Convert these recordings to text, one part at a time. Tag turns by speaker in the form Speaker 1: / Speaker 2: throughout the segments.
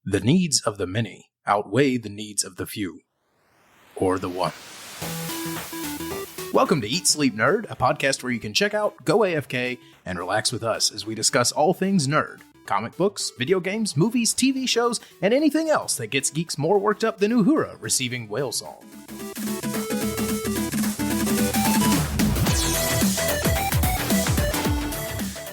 Speaker 1: The needs of the many outweigh the needs of the few. Or the one. Welcome to Eat Sleep Nerd, a podcast where you can check out, go AFK, and relax with us as we discuss all things nerd. Comic books, video games, movies, TV shows, and anything else that gets geeks more worked up than Uhura receiving whale song.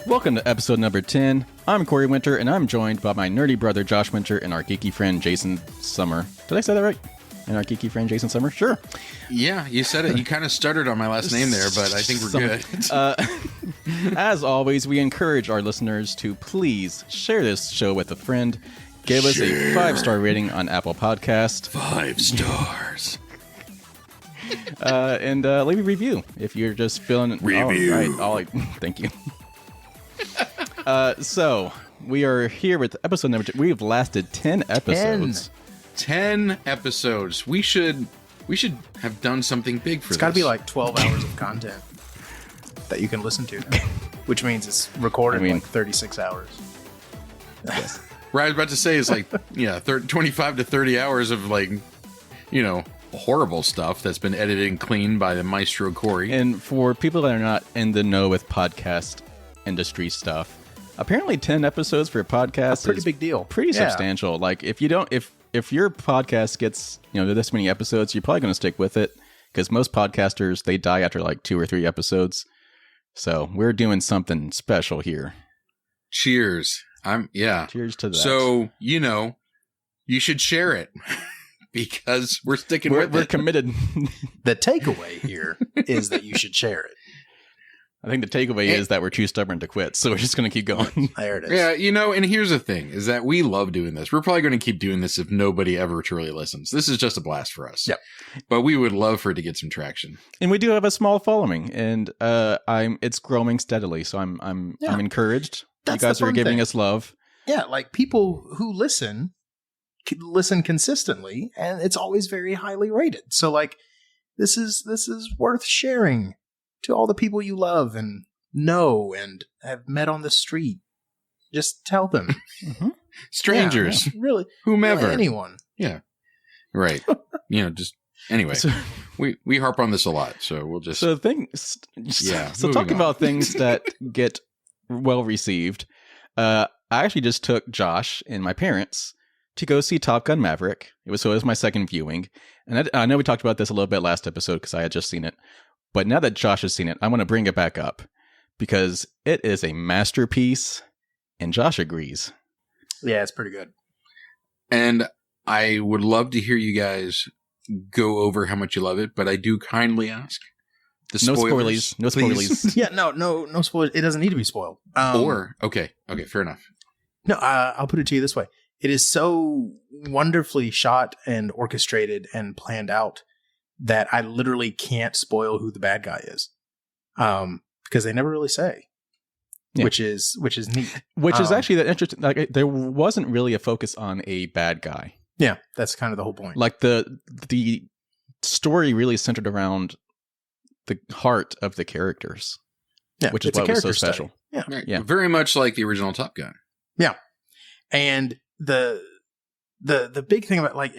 Speaker 2: Welcome to episode number 10. I'm Corey Winter, and I'm joined by my nerdy brother Josh Winter and our geeky friend Jason Summer. Did I say that right? And our geeky friend Jason Summer? Sure.
Speaker 3: Yeah, you said it. You kind of stuttered on my last name there, but I think we're good.
Speaker 2: As always, we encourage our listeners to please share this show with a friend. Give us a 5-star rating on Apple Podcast.
Speaker 3: 5 stars.
Speaker 2: And leave a review if you're just feeling...
Speaker 3: Review.
Speaker 2: All right. Thank you. So, we are here with episode number 2. We've lasted 10 episodes.
Speaker 3: 10 episodes. We should have done something big for this.
Speaker 1: It's got to be like 12 hours of content that you can listen to now, which means it's recorded in like 36 hours.
Speaker 2: Yes.
Speaker 3: Right, I was about to say it's like, 25 to 30 hours of like, horrible stuff that's been edited and cleaned by the maestro Corey.
Speaker 2: And for people that are not in the know with podcast industry stuff, apparently 10 episodes for a podcast
Speaker 1: a pretty big deal.
Speaker 2: Pretty substantial. Like if your podcast gets, this many episodes, you're probably going to stick with it, because most podcasters, they die after like 2 or 3 episodes. So we're doing something special here.
Speaker 3: Cheers.
Speaker 2: Cheers to that.
Speaker 3: So, you should share it because we're sticking with it.
Speaker 2: We're committed.
Speaker 1: The takeaway here is that you should share it.
Speaker 2: I think the takeaway is that we're too stubborn to quit, so we're just going to keep going.
Speaker 1: There it is.
Speaker 3: Yeah, and here's the thing, is that we love doing this. We're probably going to keep doing this if nobody ever truly listens. This is just a blast for us.
Speaker 1: Yep.
Speaker 3: But we would love for it to get some traction.
Speaker 2: And we do have a small following, and it's growing steadily, so I'm encouraged.
Speaker 1: That's
Speaker 2: you guys are giving us love.
Speaker 1: Yeah, like people who listen consistently, and it's always very highly rated. So like this is worth sharing to all the people you love and know and have met on the street. Just tell them.
Speaker 3: Mm-hmm. Strangers.
Speaker 1: Yeah, really.
Speaker 3: Whomever.
Speaker 1: Really anyone.
Speaker 3: Yeah. Right. just anyway. So, we harp on this a lot, so we'll just...
Speaker 2: So talking about things that get well received, I actually just took Josh and my parents to go see Top Gun Maverick. It was my second viewing. And I know we talked about this a little bit last episode because I had just seen it. But now that Josh has seen it, I want to bring it back up because it is a masterpiece, and Josh agrees.
Speaker 1: Yeah, it's pretty good.
Speaker 3: And I would love to hear you guys go over how much you love it, but I do kindly ask the spoilers.
Speaker 2: No spoilers.
Speaker 1: Yeah, no spoilers. It doesn't need to be spoiled.
Speaker 3: Okay, fair enough.
Speaker 1: No, I'll put it to you this way. It is so wonderfully shot and orchestrated and planned out that I literally can't spoil who the bad guy is, because they never really say, which is neat.
Speaker 2: Which is actually that interesting. Like there wasn't really a focus on a bad guy.
Speaker 1: Yeah, that's kind of the whole point.
Speaker 2: Like the story really centered around the heart of the characters.
Speaker 1: Yeah,
Speaker 2: which is what was so special.
Speaker 1: Yeah,
Speaker 3: right. Yeah, very much like the original Top Gun.
Speaker 1: Yeah, and the big thing about like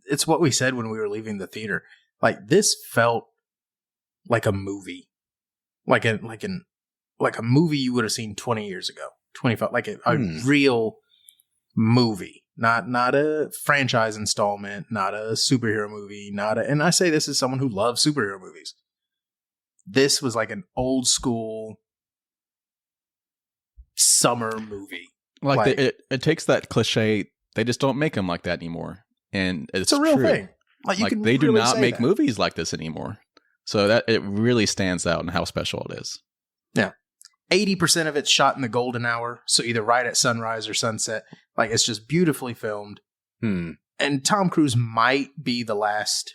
Speaker 1: it's what we said when we were leaving the theater. Like this felt like a movie, like a movie you would have seen 20 years ago, 25, like a real movie, not a franchise installment, not a superhero movie, and I say this as someone who loves superhero movies. This was like an old school summer movie.
Speaker 2: Like it takes that cliche. They just don't make them like that anymore. And it's
Speaker 1: a real
Speaker 2: true.
Speaker 1: thing. Like you can
Speaker 2: they do
Speaker 1: really
Speaker 2: not
Speaker 1: say
Speaker 2: make
Speaker 1: that.
Speaker 2: movies like this anymore. So that it really stands out in how special it is.
Speaker 1: Yeah. 80% of it's shot in the golden hour. So either right at sunrise or sunset. Like it's just beautifully filmed. And Tom Cruise might be the last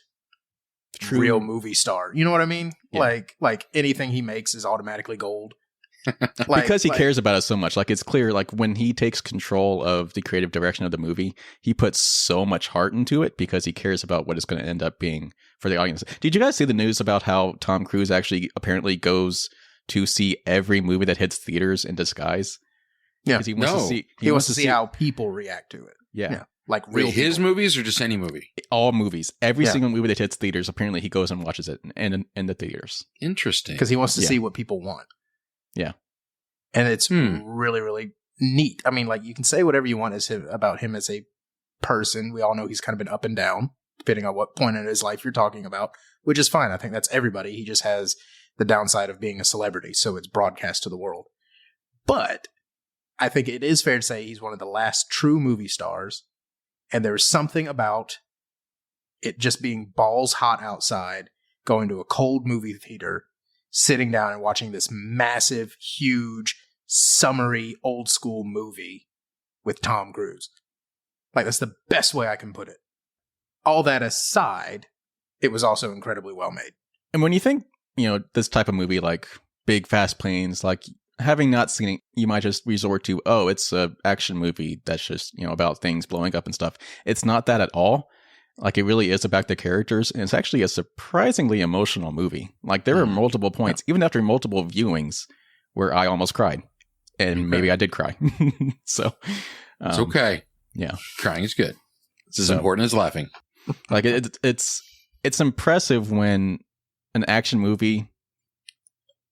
Speaker 1: real movie star. You know what I mean? Yeah. Like anything he makes is automatically gold.
Speaker 2: Because he cares about it so much. Like it's clear, like when he takes control of the creative direction of the movie, he puts so much heart into it because he cares about what it's going to end up being for the audience. Did you guys see the news about how Tom Cruise actually apparently goes to see every movie that hits theaters in disguise?
Speaker 1: Yeah.
Speaker 2: 'Cause he wants to see.
Speaker 1: He wants to see how people react to it.
Speaker 2: Yeah.
Speaker 1: Like real
Speaker 3: his
Speaker 1: people.
Speaker 3: movies or just any movie?
Speaker 2: All movies. Every single movie that hits theaters, apparently he goes and watches it in the theaters.
Speaker 3: Interesting.
Speaker 1: Because he wants to see what people want.
Speaker 2: Yeah.
Speaker 1: And it's really, really neat. I mean, like, you can say whatever you want about him as a person. We all know he's kind of been up and down, depending on what point in his life you're talking about, which is fine. I think that's everybody. He just has the downside of being a celebrity, so it's broadcast to the world. But I think it is fair to say he's one of the last true movie stars, and there's something about it just being balls hot outside, going to a cold movie theater, sitting down and watching this massive, huge, summery, old school movie with Tom Cruise. Like, that's the best way I can put it. All that aside, it was also incredibly well made.
Speaker 2: And when you think, this type of movie, like big, fast planes, like having not seen it, you might just resort to, it's a action movie that's just, about things blowing up and stuff. It's not that at all. Like, it really is about the characters, and it's actually a surprisingly emotional movie. Like, there are multiple points, even after multiple viewings, where I almost cried. And maybe I did cry. So
Speaker 3: it's okay.
Speaker 2: Yeah.
Speaker 3: Crying is good. It's as important as laughing.
Speaker 2: Like, it's impressive when an action movie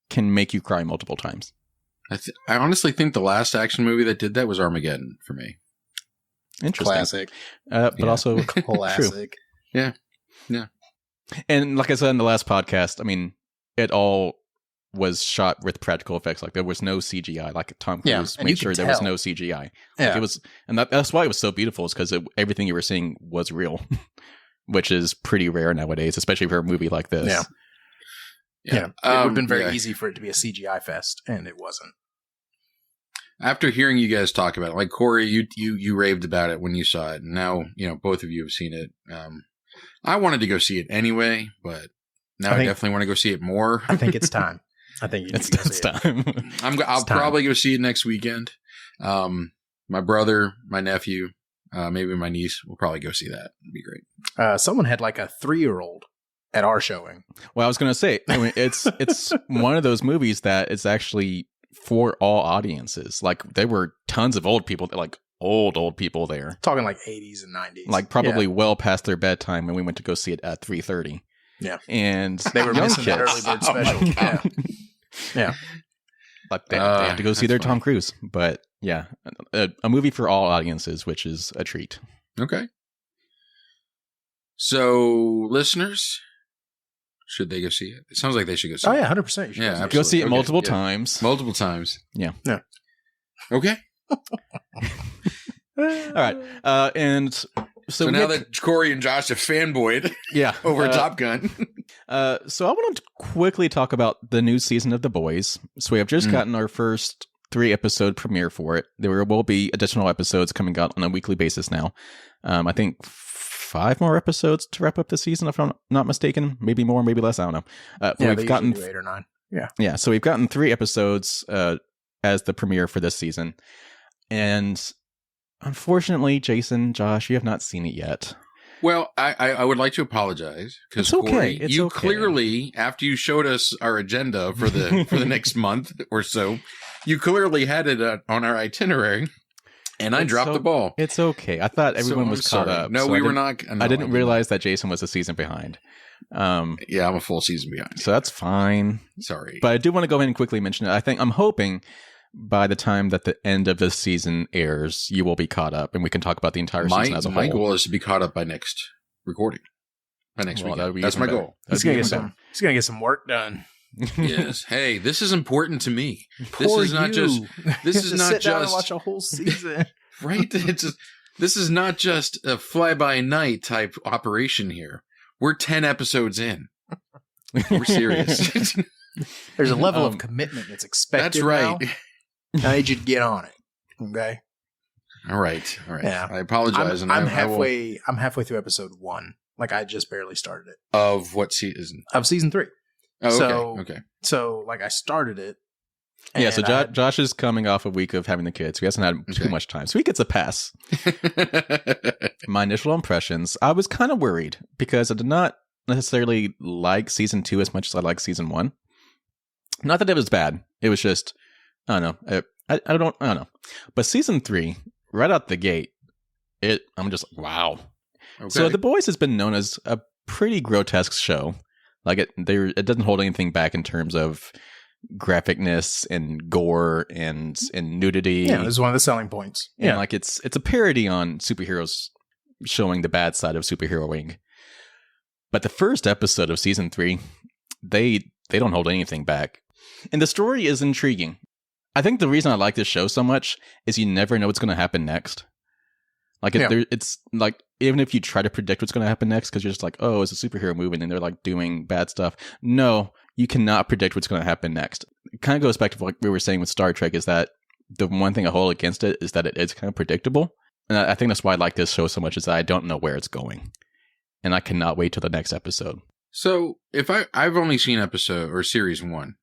Speaker 2: can make you cry multiple times.
Speaker 3: I honestly think the last action movie that did that was Armageddon for me.
Speaker 2: Interesting.
Speaker 1: Classic.
Speaker 2: But also
Speaker 1: classic.
Speaker 3: True. Yeah.
Speaker 2: And like I said in the last podcast, I mean, it all was shot with practical effects. Like, there was no CGI. Like, Tom Cruise made sure there was no CGI.
Speaker 1: Yeah.
Speaker 2: Like, it was, and that's why it was so beautiful, is because everything you were seeing was real, which is pretty rare nowadays, especially for a movie like this.
Speaker 1: Yeah. It would have been very easy for it to be a CGI fest, and it wasn't.
Speaker 3: After hearing you guys talk about it, like Corey, you raved about it when you saw it, and now both of you have seen it. I wanted to go see it anyway, but now I definitely want to go see it more.
Speaker 1: I think it's time. I think
Speaker 2: it's time.
Speaker 3: I'll probably go see it next weekend. My brother, my nephew, maybe my niece will probably go see that. It'd be great.
Speaker 1: Someone had like a 3-year-old at our showing.
Speaker 2: Well, I was going to say, I mean, it's one of those movies that is actually for all audiences. Like, there were tons of old people, like old people there.
Speaker 1: Talking like 80s and 90s.
Speaker 2: Like, probably well past their bedtime when we went to go see it at 3:30.
Speaker 1: Yeah.
Speaker 2: And
Speaker 1: they were missing that early bird special. Yeah.
Speaker 2: Like, they had to go see their funny Tom Cruise. But yeah, a movie for all audiences, which is a treat.
Speaker 3: Okay. So, listeners, should they go see it? It sounds like they should go see it.
Speaker 1: Oh, yeah, 100%.
Speaker 3: Yeah,
Speaker 2: go see it multiple times.
Speaker 3: Multiple times.
Speaker 2: Yeah.
Speaker 3: Okay.
Speaker 2: All right. And so
Speaker 3: now that Corey and Josh have fanboyed over Top Gun.
Speaker 2: So I want to quickly talk about the new season of The Boys. So we have just gotten our first 3-episode premiere for it. There will be additional episodes coming out on a weekly basis now. I think 5 more episodes to wrap up the season, if I'm not mistaken. Maybe more, maybe less. I don't know.
Speaker 1: We've gotten 8 or 9. Yeah.
Speaker 2: Yeah. So we've gotten 3 episodes as the premiere for this season. And unfortunately, Jason, Josh, you have not seen it yet.
Speaker 3: Well, I would like to apologize because Corey, you clearly, after you showed us our agenda for the next month or so, you clearly had it on our itinerary, and I dropped the ball.
Speaker 2: It's okay. I thought everyone was caught up.
Speaker 3: No, we were not. No,
Speaker 2: I didn't realize that Jason was a season behind.
Speaker 3: Yeah, I'm a full season behind.
Speaker 2: So that's fine.
Speaker 3: Sorry.
Speaker 2: But I do want to go ahead and quickly mention it. I'm hoping by the time that the end of this season airs, you will be caught up, and we can talk about the entire season as a whole.
Speaker 3: My goal is to be caught up by next recording. By next week. That's my goal.
Speaker 1: He's going to get some work done.
Speaker 3: Yes. Hey, this is important to me.
Speaker 1: This
Speaker 3: is not just
Speaker 1: sit down and watch a whole season.
Speaker 3: Right? This is not just a fly-by-night type operation here. We're 10 episodes in. We're serious.
Speaker 1: There's a level of commitment that's expected.
Speaker 3: That's right.
Speaker 1: Now. I need you to get on it. Okay.
Speaker 3: All right.
Speaker 1: Yeah.
Speaker 3: I apologize.
Speaker 1: I'm halfway through episode 1. Like, I just barely started it.
Speaker 3: Of what season?
Speaker 1: Of season 3.
Speaker 3: Oh, okay.
Speaker 1: So, like, I started it.
Speaker 2: Yeah, so Josh is coming off a week of having the kids. He hasn't had too much time. So he gets a pass. My initial impressions, I was kind of worried because I did not necessarily like season 2 as much as I like season 1. Not that it was bad. It was just, I don't know. I don't know. But season 3, right out the gate, I'm just like, wow. Okay. So The Boys has been known as a pretty grotesque show. Like it doesn't hold anything back in terms of graphicness and gore and nudity.
Speaker 1: Yeah, it's one of the selling points.
Speaker 2: And like it's a parody on superheroes showing the bad side of superheroing. But the first episode of season 3, they don't hold anything back. And the story is intriguing. I think the reason I like this show so much is you never know what's going to happen next. Like it's like, even if you try to predict what's going to happen next, because you're just like, oh, it's a superhero movie and they're like doing bad stuff. No, you cannot predict what's going to happen next. It kind of goes back to what we were saying with Star Trek, is that the one thing I hold against it is that it is kind of predictable. And I think that's why I like this show so much, is that I don't know where it's going. And I cannot wait till the next episode.
Speaker 3: So if I've only seen season 1.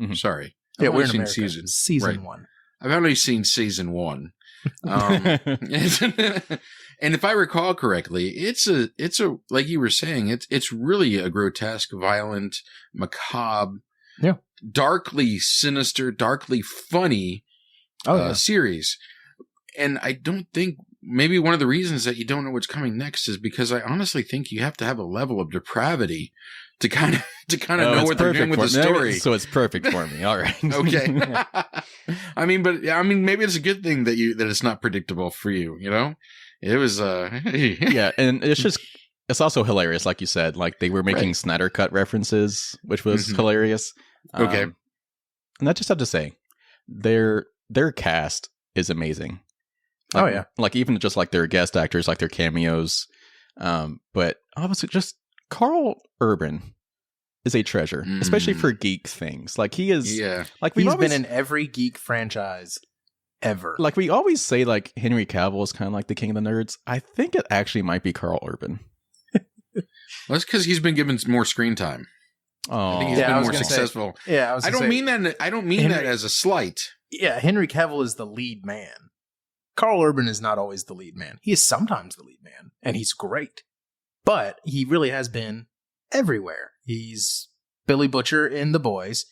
Speaker 3: Mm-hmm. Sorry.
Speaker 1: Yeah, we're in America. Season 1.
Speaker 3: I've only seen season 1. And if I recall correctly, it's a like you were saying, it's really a grotesque, violent, macabre, darkly sinister, darkly funny series. And I don't think, maybe one of the reasons that you don't know what's coming next is because I honestly think you have to have a level of depravity to kind of know what they're doing with the story.
Speaker 2: So it's perfect for me. All right.
Speaker 3: Okay. I mean, maybe it's a good thing that it's not predictable for you. You know, it was.
Speaker 2: Yeah, and it's also hilarious, like you said. Like they were making Snyder Cut references, which was hilarious.
Speaker 3: Okay.
Speaker 2: And I just have to say, their cast is amazing. Like, like even just like their guest actors, like their cameos. But obviously, just Carl Urban is a treasure, especially for geek things. Like he is, like
Speaker 1: he's been in every geek franchise ever.
Speaker 2: Like we always say, like Henry Cavill is kind of like the king of the nerds. I think it actually might be Carl Urban.
Speaker 3: Well, that's because he's been given more screen time.
Speaker 2: Oh,
Speaker 3: I think he's been more successful.
Speaker 1: I
Speaker 3: don't mean that as a slight.
Speaker 1: Yeah, Henry Cavill is the lead man. Carl Urban is not always the lead man. He is sometimes the lead man, and he's great. But he really has been everywhere. He's Billy Butcher in The Boys.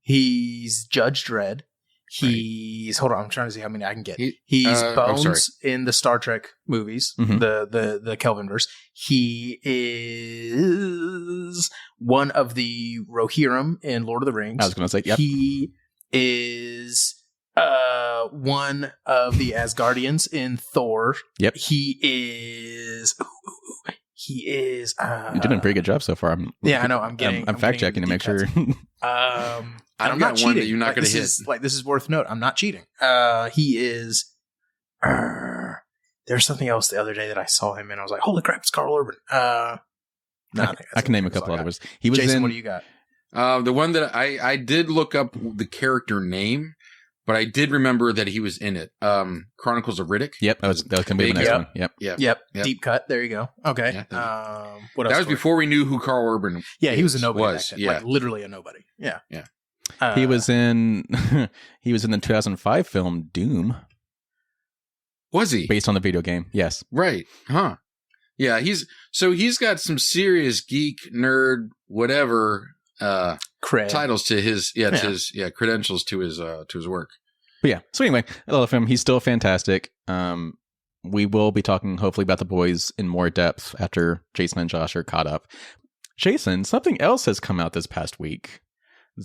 Speaker 1: He's Judge Dredd. He's hold on, I'm trying to see how many I can get. He's Bones in the Star Trek movies, the Kelvinverse. He is one of the Rohirrim in Lord of the Rings.
Speaker 2: I was going to say, yep.
Speaker 1: He is one of the Asgardians in Thor.
Speaker 2: Yep.
Speaker 1: He is.
Speaker 2: You're doing a pretty good job so far.
Speaker 1: I know. I'm
Speaker 2: fact checking to make sure.
Speaker 1: I'm not cheating.
Speaker 3: That you're not going to hit.
Speaker 1: This is worth note. I'm not cheating. He is. There's something else the other day that I saw him in. I was like, holy crap, it's Carl Urban.
Speaker 2: I can name a couple others.
Speaker 1: He was Jason, what do you got?
Speaker 3: The one that I did look up the character name, but I did remember that he was in it. Chronicles of Riddick.
Speaker 2: Yep, that was going to be the next one.
Speaker 1: Yep. Deep cut. There you go. Okay. What else?
Speaker 3: That was before we knew who Carl Urban.
Speaker 1: Yeah, he was a nobody. Back then. Like literally a nobody. Yeah.
Speaker 2: He was in the 2005 film Doom.
Speaker 3: Was he?
Speaker 2: Based on the video game? Yes.
Speaker 3: Right. Huh. Yeah. He's got some serious geek, nerd, whatever. Titles to his credentials to his work.
Speaker 2: But yeah, so anyway, I love him. He's still fantastic. We will be talking hopefully about The Boys in more depth after Jason and Josh are caught up. Jason, something else has come out this past week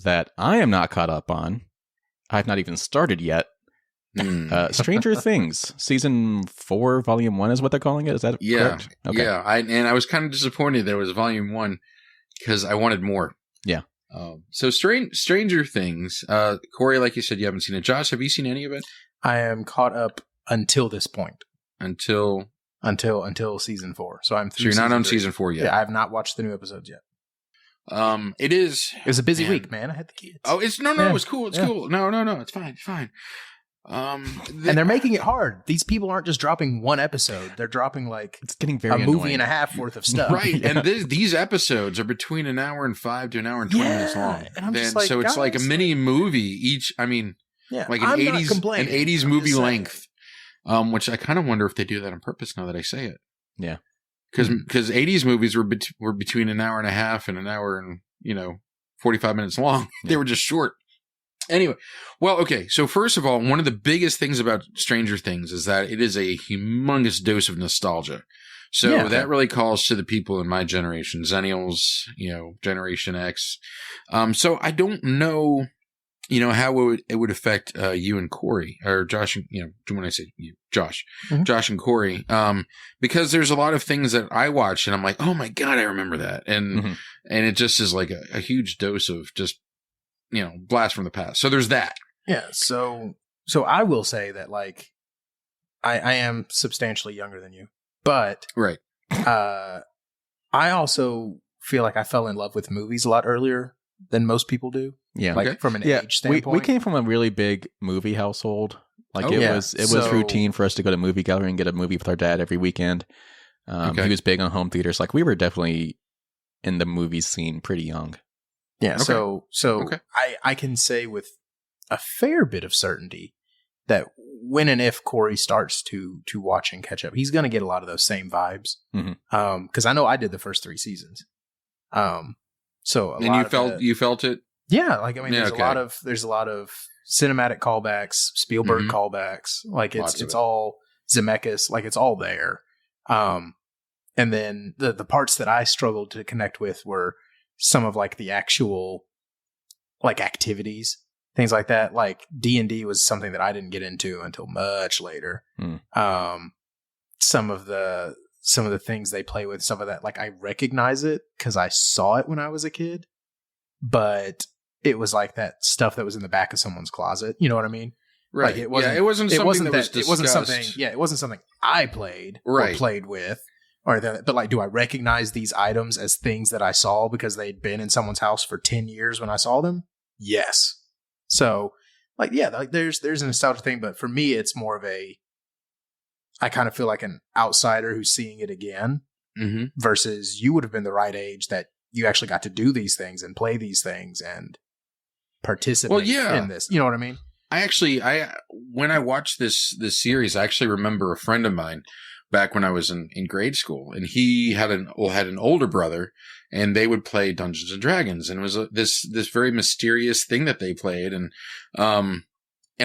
Speaker 2: that I am not caught up on. I've not even started yet. Stranger Things season 4 volume 1 is what they're calling it. Is that correct?
Speaker 3: Okay. Yeah. I was kind of disappointed that it was volume 1 because I wanted more.
Speaker 2: Yeah.
Speaker 3: So Stranger Things, Corey, like you said, you haven't seen it. Josh, have you seen any of it?
Speaker 1: I am caught up until this point.
Speaker 3: Until
Speaker 1: season 4. So I'm.
Speaker 3: So you're not on season 4 yet.
Speaker 1: Yeah, I have not watched the new episodes yet.
Speaker 3: It
Speaker 1: was a busy week, man. I had the kids.
Speaker 3: Oh, it was cool. It's cool. No, it's fine. It's fine.
Speaker 1: And they're making it hard. These people aren't just dropping one episode; they're dropping
Speaker 2: it's getting very
Speaker 1: a movie and a half worth of stuff,
Speaker 3: right? Yeah. And these episodes are between an hour and 5 to an hour and 20 minutes long.
Speaker 1: And I'm just like,
Speaker 3: so it's like a mini movie each. I mean, like an 80s movie length. Which I kind of wonder if they do that on purpose. Now that I say it,
Speaker 2: yeah,
Speaker 3: because 80s movies were between an hour and a half and an hour and 45 minutes long. They were just short. Anyway, well, okay. So first of all, one of the biggest things about Stranger Things is that it is a humongous dose of nostalgia. So that really calls to the people in my generation, Zennials, Generation X. So I don't know, how it would affect you and Corey, or Josh. When I say you, Josh, Josh and Corey, because there's a lot of things that I watch and I'm like, oh my god, I remember that, and it just is like a huge dose of just blast from the past. So there's that.
Speaker 1: Yeah. So I will say that like I am substantially younger than you, but
Speaker 3: right.
Speaker 1: I also feel like I fell in love with movies a lot earlier than most people do.
Speaker 2: Yeah.
Speaker 1: Like from an age standpoint.
Speaker 2: We came from a really big movie household. Like it was routine for us to go to movie gallery and get a movie with our dad every weekend. He was big on home theaters. Like we were definitely in the movie scene pretty young.
Speaker 1: Yeah. Okay. So I can say with a fair bit of certainty that when and if Corey starts to watch and catch up, he's going to get a lot of those same vibes. Because I know I did the first 3 seasons.
Speaker 3: You felt it?
Speaker 1: Yeah, like I mean, there's a lot of cinematic callbacks, Spielberg callbacks. Like it's all Zemeckis, like it's all there. And then the parts that I struggled to connect with were some of like the actual like activities, things like that. Like D&D was something that I didn't get into until much later. Some of the things they play with, some of that, like I recognize it because I saw it when I was a kid, but it was like that stuff that was in the back of someone's closet. You know what I mean?
Speaker 3: Right.
Speaker 1: Like it wasn't something I played or played with, but like, do I recognize these items as things that I saw because they'd been in someone's house for 10 years when I saw them? Yes. So like, yeah, like there's a nostalgia thing, but for me, it's more of I kind of feel like an outsider who's seeing it again versus you would have been the right age that you actually got to do these things and play these things and participate in this. You know what I mean?
Speaker 3: When I watched this series, I actually remember a friend of mine back when I was in grade school, and he had an older brother, and they would play Dungeons and Dragons, and it was this very mysterious thing that they played, and I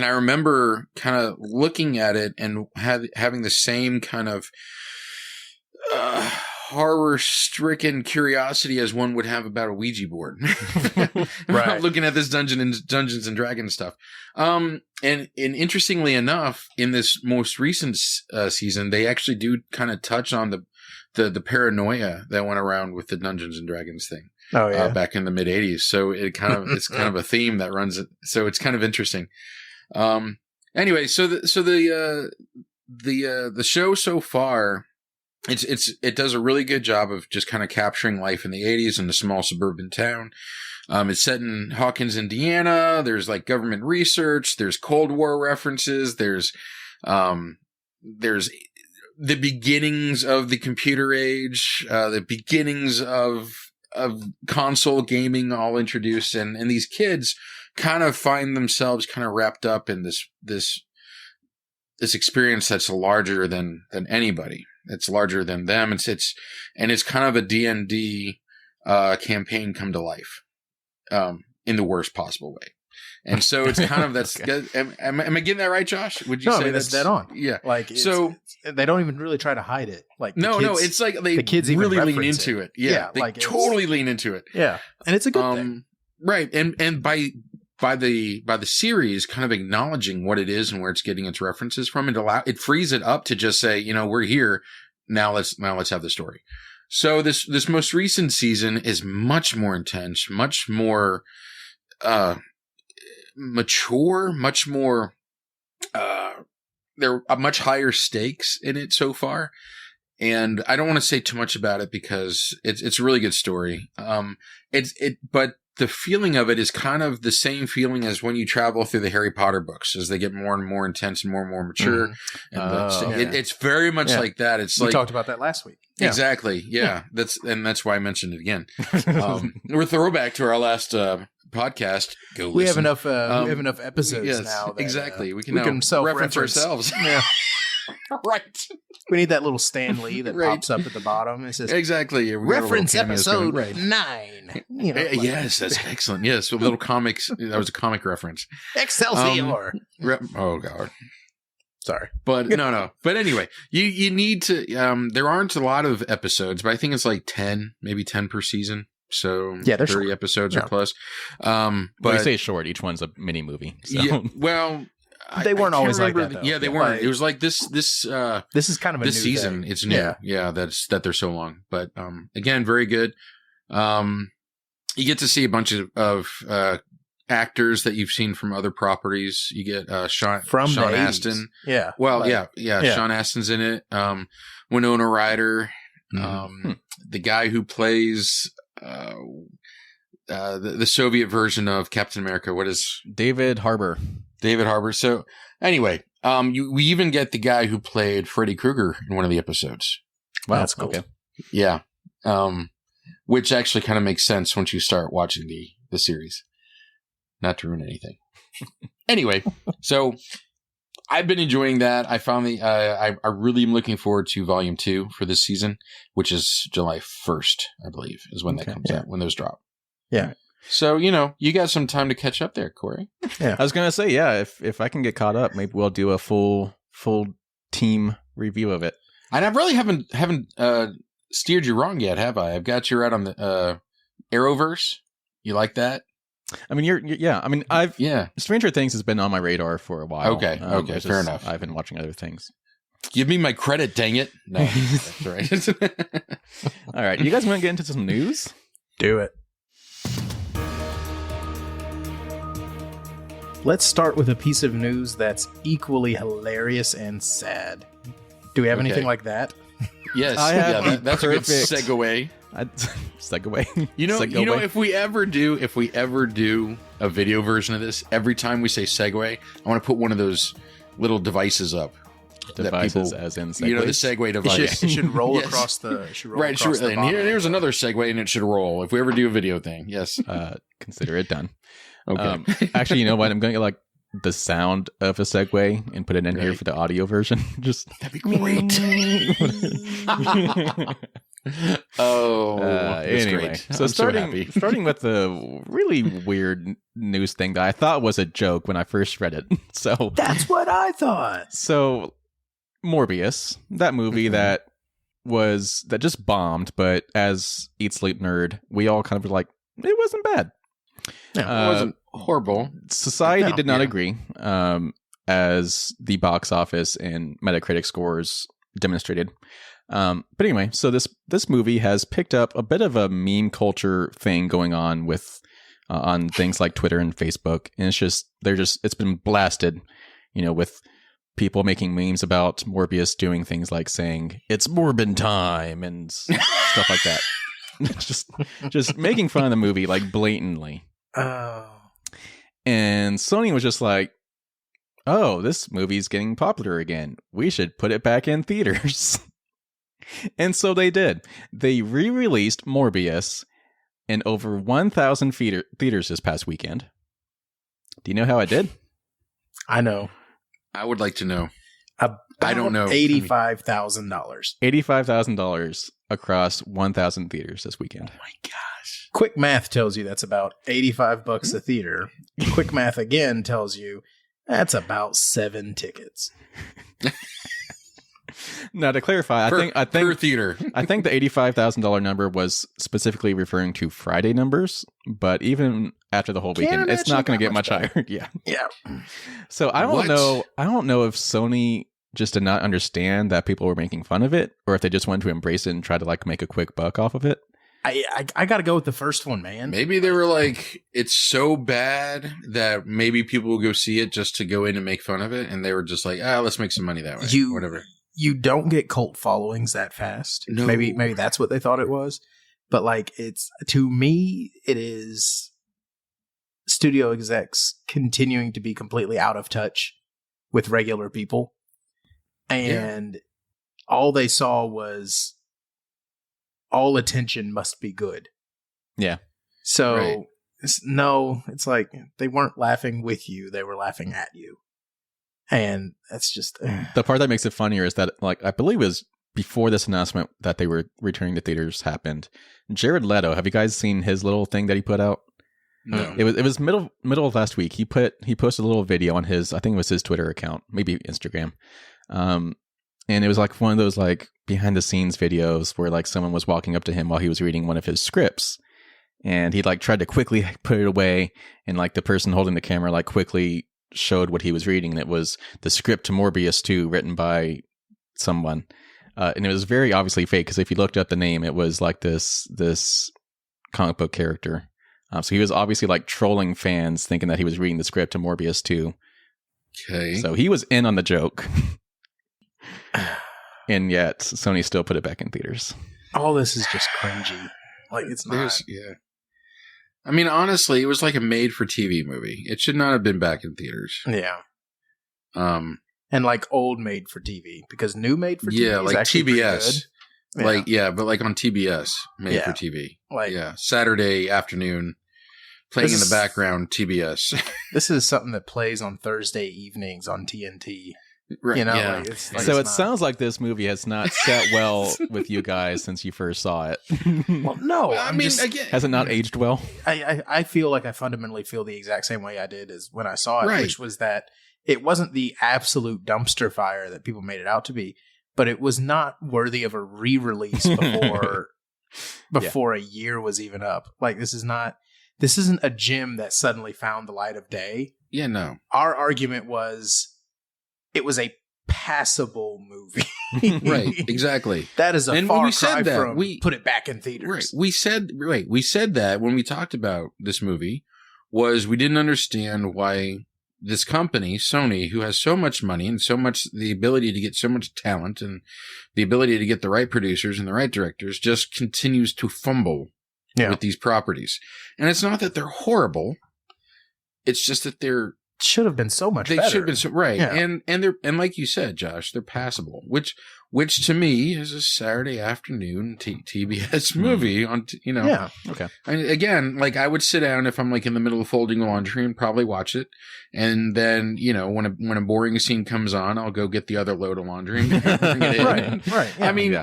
Speaker 3: remember kind of looking at it and having the same kind of horror-stricken curiosity as one would have about a Ouija board. Right. Looking at this Dungeons and Dragons stuff. And interestingly enough, in this most recent season, they actually do kind of touch on the paranoia that went around with the Dungeons and Dragons thing.
Speaker 1: Oh yeah.
Speaker 3: Back in the mid 80s. So it's kind of a theme that runs it. So it's kind of interesting. Anyway, so the show so far, it does a really good job of just kind of capturing life in the 80s in a small suburban town. It's set in Hawkins, Indiana. There's like government research. There's Cold War references. There's the beginnings of the computer age, the beginnings of console gaming all introduced. And these kids kind of find themselves kind of wrapped up in this experience that's larger than anybody. It's larger than them. It's kind of a D&D campaign come to life in the worst possible way. And so it's kind of that's. Okay. Am I getting that right, Josh? Would you say
Speaker 1: I mean, that's dead on?
Speaker 3: Yeah.
Speaker 1: Like they don't even really try to hide it. Like
Speaker 3: no, it's like the kids really lean into it. Yeah, they like totally lean into it.
Speaker 1: Yeah, and it's a good thing,
Speaker 3: right? And by the series kind of acknowledging what it is and where it's getting its references from, it frees it up to just say, we're here now. Let's have the story. So this most recent season is much more intense, much more mature, much more. There are much higher stakes in it so far, and I don't want to say too much about it because it's a really good story. But the feeling of it is kind of the same feeling as when you travel through the Harry Potter books as they get more and more intense and more mature. And it's very much like that. It's
Speaker 1: we talked about that last week.
Speaker 3: Yeah. Exactly. Yeah. That's why I mentioned it again. We're throwback to our last podcast.
Speaker 1: We have enough episodes now.
Speaker 3: Exactly. We can
Speaker 1: reference
Speaker 3: ourselves.
Speaker 1: Yeah.
Speaker 3: Right.
Speaker 1: We need that little Stan Lee that pops up at the bottom. It says
Speaker 3: exactly.
Speaker 1: reference episode 9. You know,
Speaker 3: yes, that's excellent. Yes, little comics. That was a comic reference.
Speaker 1: Excelsior.
Speaker 3: Oh God.
Speaker 1: Sorry.
Speaker 3: But no. But anyway, you need to, there aren't a lot of episodes, but I think it's like 10, maybe 10 per season. So
Speaker 1: yeah,
Speaker 3: 30
Speaker 1: short.
Speaker 3: episodes or plus.
Speaker 2: But you say short, each one's a mini movie. So.
Speaker 3: Yeah, well,
Speaker 1: they weren't always like that, though.
Speaker 3: Yeah, they weren't. Like, it was like this
Speaker 1: is kind of a
Speaker 3: this
Speaker 1: new
Speaker 3: season.
Speaker 1: thing.
Speaker 3: It's new. Yeah, that they're so long. But again, very good. You get to see a bunch of actors that you've seen from other properties. You get Sean Astin.
Speaker 1: Yeah.
Speaker 3: Well, yeah. Sean Astin's in it. Winona Ryder. The guy who plays the Soviet version of Captain America. What is
Speaker 2: David Harbour?
Speaker 3: So anyway, we even get the guy who played Freddy Krueger in one of the episodes.
Speaker 1: Wow, that's cool.
Speaker 2: Okay.
Speaker 3: Yeah. Which actually kind of makes sense once you start watching the series. Not to ruin anything. Anyway, so I've been enjoying that. I finally, I really am looking forward to Volume 2 for this season, which is July 1st, I believe, is when that comes out, when those drop.
Speaker 1: Yeah.
Speaker 3: So, you got some time to catch up there, Corey.
Speaker 2: Yeah. I was going to say, if I can get caught up, maybe we'll do a full team review of it.
Speaker 3: And I really haven't steered you wrong yet, have I? I've got you right on the Arrowverse. You like that?
Speaker 2: I mean, Stranger Things has been on my radar for a while.
Speaker 3: Okay, fair enough.
Speaker 2: I've been watching other things.
Speaker 3: Give me my credit, dang it. No, that's right.
Speaker 2: All right, you guys want to get into some news?
Speaker 1: Do it. Let's start with a piece of news that's equally hilarious and sad. Do we have anything like that?
Speaker 3: Yes, that's a good segue.
Speaker 2: Segue.
Speaker 3: You know, if we ever do a video version of this, every time we say segue, I want to put one of those little devices up.
Speaker 2: Devices, as in segues?
Speaker 3: You know, the segue device.
Speaker 1: It should roll across the.
Speaker 3: Right. And here's another segue, and it should roll. If we ever do a video thing, yes.
Speaker 2: Consider it done.
Speaker 3: Okay.
Speaker 2: Actually, you know what? I'm going to get the sound of a segue and put it in here for the audio version.
Speaker 3: That'd be great.
Speaker 2: Anyway,
Speaker 3: great.
Speaker 2: So starting with the really weird news thing that I thought was a joke when I first read it. So
Speaker 1: that's what I thought.
Speaker 2: So Morbius, that movie that just bombed, but as Eat Sleep Nerd, we all kind of were like, it wasn't bad.
Speaker 3: No, it wasn't horrible.
Speaker 2: Society did not agree, as the box office and Metacritic scores demonstrated. But anyway, so this movie has picked up a bit of a meme culture thing going on with on things like Twitter and Facebook, and it's been blasted, with people making memes about Morbius doing things like saying it's Morbin time and stuff like that. just making fun of the movie blatantly.
Speaker 1: Oh.
Speaker 2: And Sony was just like, oh, this movie's getting popular again. We should put it back in theaters. And so they did. They re-released Morbius in over 1,000 theaters this past weekend. Do you know how it did?
Speaker 1: I know.
Speaker 3: I would like to know.
Speaker 1: I don't know. $85,000.
Speaker 2: $85,000 across 1,000 theaters this weekend.
Speaker 3: Oh my gosh.
Speaker 1: Quick math tells you that's about $85 a theater. Quick math again tells you that's about 7 tickets.
Speaker 2: Now, to clarify, I think
Speaker 3: per theater.
Speaker 2: I think the $85,000 number was specifically referring to Friday numbers, but even after the whole weekend, it's not going to get much higher. Yeah. So I don't know if Sony just did not understand that people were making fun of it, or if they just wanted to embrace it and try to make a quick buck off of it.
Speaker 1: I got to go with the first one, man.
Speaker 3: Maybe they were like, it's so bad that maybe people will go see it just to go in and make fun of it, and they were just like, let's make some money that way. Whatever.
Speaker 1: You don't get cult followings that fast.
Speaker 3: No.
Speaker 1: Maybe that's what they thought it was. But it's, to me, it is studio execs continuing to be completely out of touch with regular people. And all they saw was all attention must be good.
Speaker 2: Yeah.
Speaker 1: So it's like they weren't laughing with you. They were laughing at you. And that's just
Speaker 2: the part that makes it funnier is that, like, I believe it was before this announcement that they were returning to theaters happened. Jared Leto, have you guys seen his little thing that he put out?
Speaker 3: No.
Speaker 2: It was middle of last week. He posted a little video on his, I think it was his Twitter account, maybe Instagram. And it was like one of those like behind the scenes videos where like someone was walking up to him while he was reading one of his scripts. And he like tried to quickly put it away, and like the person holding the camera like quickly showed what he was reading, and it was the script to Morbius 2 written by someone. And it was very obviously fake, because if you looked up the name, it was like this comic book character. So he was obviously like trolling fans, thinking that he was reading the script to Morbius 2.
Speaker 3: Okay.
Speaker 2: So he was in on the joke. And yet Sony still put it back in theaters.
Speaker 1: All this is just cringy. Like, it's not.
Speaker 3: Yeah. I mean, honestly, it was like a made-for-TV movie. It should not have been back in theaters.
Speaker 1: Yeah. And like old made for TV, because new made for TV is
Speaker 3: like
Speaker 1: actually
Speaker 3: TBS.
Speaker 1: Yeah.
Speaker 3: Like, but like on TBS, made for TV.
Speaker 1: Like,
Speaker 3: Saturday afternoon, playing in the background, TBS.
Speaker 1: This is something that plays on Thursday evenings on TNT.
Speaker 3: Right.
Speaker 1: You know,
Speaker 3: Yeah.
Speaker 1: like,
Speaker 2: So it sounds like this movie has not sat well with you guys since you first saw it.
Speaker 1: Well, no,
Speaker 3: I mean, again,
Speaker 2: has it not aged well?
Speaker 1: I feel like I fundamentally feel the exact same way I did as when I saw it,
Speaker 3: Right.
Speaker 1: which was that it wasn't the absolute dumpster fire that people made it out to be, but it was not worthy of a re-release before a year was even up. Like, this isn't a gem that suddenly found the light of day.
Speaker 3: Yeah, no.
Speaker 1: Our argument was it was a passable movie.
Speaker 3: Right, exactly.
Speaker 1: That is a
Speaker 3: And
Speaker 1: far
Speaker 3: when we
Speaker 1: cry
Speaker 3: said that,
Speaker 1: from put it back in theaters.
Speaker 3: Right. We said that when we talked about this movie, was we didn't understand why this company, Sony, who has so much money and so much the ability to get so much talent and the ability to get the right producers and the right directors, just continues to fumble with these properties. And it's not that they're horrible. It's just that they're
Speaker 1: should have been so much better.
Speaker 3: They should have been right.
Speaker 1: Yeah.
Speaker 3: And they're, and like you said, Josh, they're passable, which to me is a Saturday afternoon TBS movie on,
Speaker 1: Yeah. Okay.
Speaker 3: And again, like I would sit down if I'm like in the middle of folding laundry and probably watch it. And then, when a boring scene comes on, I'll go get the other load of laundry and bring it in.
Speaker 1: Right. Yeah.
Speaker 3: I mean,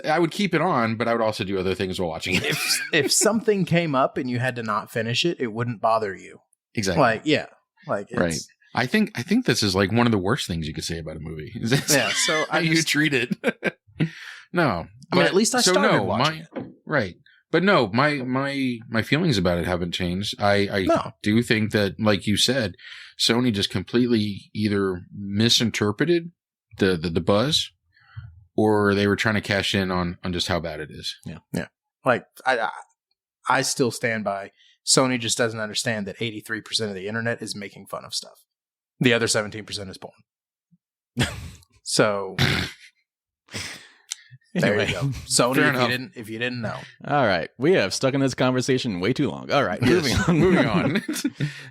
Speaker 3: I would keep it on, but I would also do other things while watching it.
Speaker 1: If something came up and you had to not finish it, it wouldn't bother you.
Speaker 3: Exactly.
Speaker 1: Like, yeah. Like, it's,
Speaker 3: right. I think this is like one of the worst things you could say about a movie.
Speaker 1: So
Speaker 3: how you treat it. No,
Speaker 1: I mean, at least I started watching it.
Speaker 3: Right, but no, my feelings about it haven't changed. I do think that, like you said, Sony just completely either misinterpreted the buzz, or they were trying to cash in on just how bad it is.
Speaker 1: Yeah. Like I still stand by. Sony just doesn't understand that 83% of the internet is making fun of stuff. The other 17% is porn. So there you go. Sony, if you didn't know.
Speaker 2: All right. We have stuck in this conversation way too long. All right. Moving on.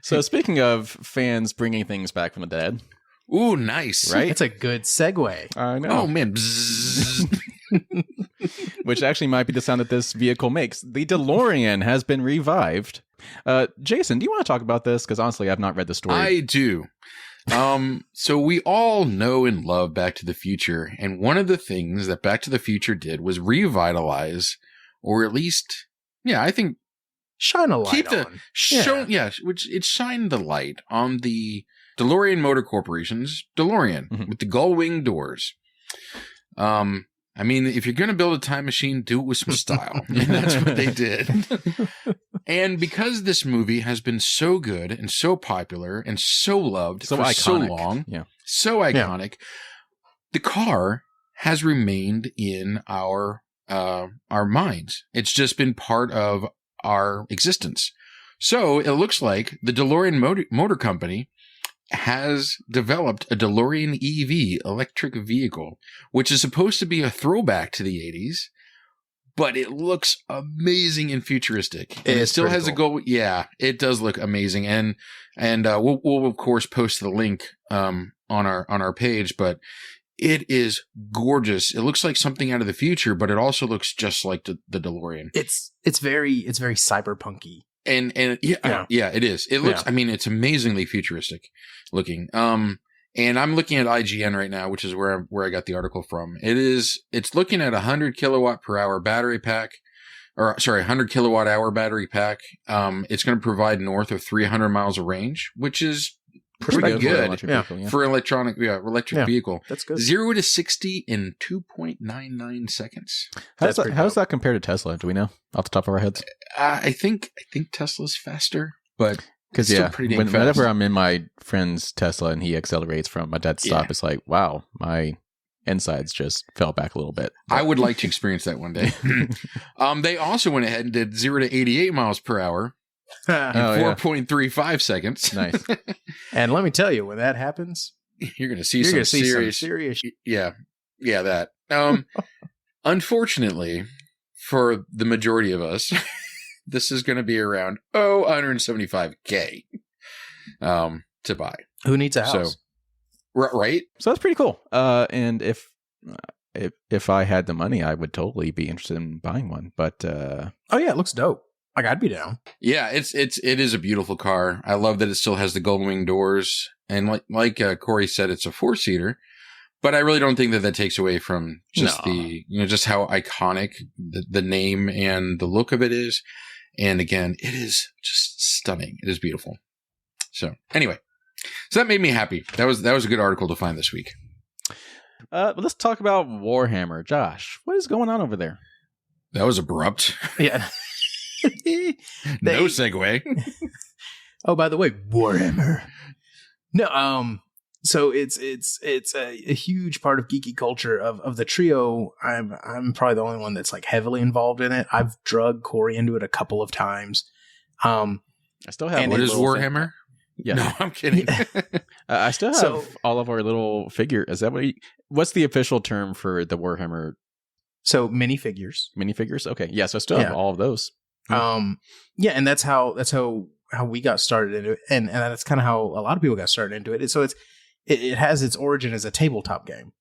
Speaker 2: So speaking of fans bringing things back from the dead.
Speaker 3: Ooh, nice.
Speaker 2: Right?
Speaker 1: It's a good segue.
Speaker 2: I know.
Speaker 3: Oh, man.
Speaker 2: Which actually might be the sound that this vehicle makes. The DeLorean has been revived. Jason, do you want to talk about this? Because honestly, I've not read the story.
Speaker 3: I do. So we all know and love Back to the Future. And one of the things that Back to the Future did was revitalize, or at least, I think,
Speaker 1: shine a light on.
Speaker 3: Which it shined the light on the DeLorean Motor Corporation's DeLorean with the gull-wing doors. I mean, if you're going to build a time machine, do it with some style. And that's what they did. And because this movie has been so good and so popular and so loved for so long, so iconic, the car has remained in our minds. It's just been part of our existence. So it looks like the DeLorean Motor Company has developed a DeLorean EV, electric vehicle, which is supposed to be a throwback to the 80s, but it looks amazing and futuristic. And it still has a goal. Yeah, it does look amazing. And we'll of course post the link on our page, but it is gorgeous. It looks like something out of the future, but it also looks just like the DeLorean.
Speaker 1: It's very cyberpunky.
Speaker 3: And it is. It looks, I mean, it's amazingly futuristic looking. And I'm looking at IGN right now, which is where I got the article from. It's looking at 100 kilowatt per hour battery pack, 100 kilowatt hour battery pack. It's going to provide north of 300 miles of range, which is pretty good for electric vehicle.
Speaker 1: That's good.
Speaker 3: 0 to 60 in 2.99 seconds.
Speaker 2: How does that compare to Tesla? Do we know off the top of our heads?
Speaker 3: I think Tesla's faster, but
Speaker 2: because whenever I'm in my friend's Tesla and he accelerates from a dead stop, it's like, wow, my insides just fell back a little bit.
Speaker 3: I would like to experience that one day. They also went ahead and did 0 to 88 miles per hour in 4.35 seconds.
Speaker 2: Nice.
Speaker 1: And let me tell you, when that happens,
Speaker 3: you're going to see some serious. Yeah, that. Unfortunately, for the majority of us, this is going to be around $175K to buy.
Speaker 1: Who needs a house?
Speaker 3: So, right?
Speaker 2: So that's pretty cool. And if I had the money, I would totally be interested in buying one. But
Speaker 1: it looks dope. Like, I'd be down.
Speaker 3: Yeah, it is a beautiful car. I love that it still has the gold wing doors, and like Corey said, it's a 4-seater. But I really don't think that takes away from just just how iconic the name and the look of it is. And again, it is just stunning. It is beautiful. So anyway, that made me happy. That was a good article to find this week.
Speaker 2: Let's talk about Warhammer. Josh, what is going on over there?
Speaker 3: That was abrupt.
Speaker 1: Yeah.
Speaker 3: No segue.
Speaker 1: Oh, by the way, Warhammer. No, so it's a huge part of geeky culture of the trio. I'm probably the only one that's like heavily involved in it. I've drug Corey into it a couple of times.
Speaker 2: I still have.
Speaker 3: What is Warhammer?
Speaker 2: Yeah.
Speaker 3: No, I'm kidding.
Speaker 2: I still have all of our little figure. Is that what's the official term for the Warhammer?
Speaker 1: So minifigures.
Speaker 2: Minifigures. Okay. Yeah. So I still have all of those.
Speaker 1: And that's how we got started into it, and that's kind of how a lot of people got started into it. So it has its origin as a tabletop game,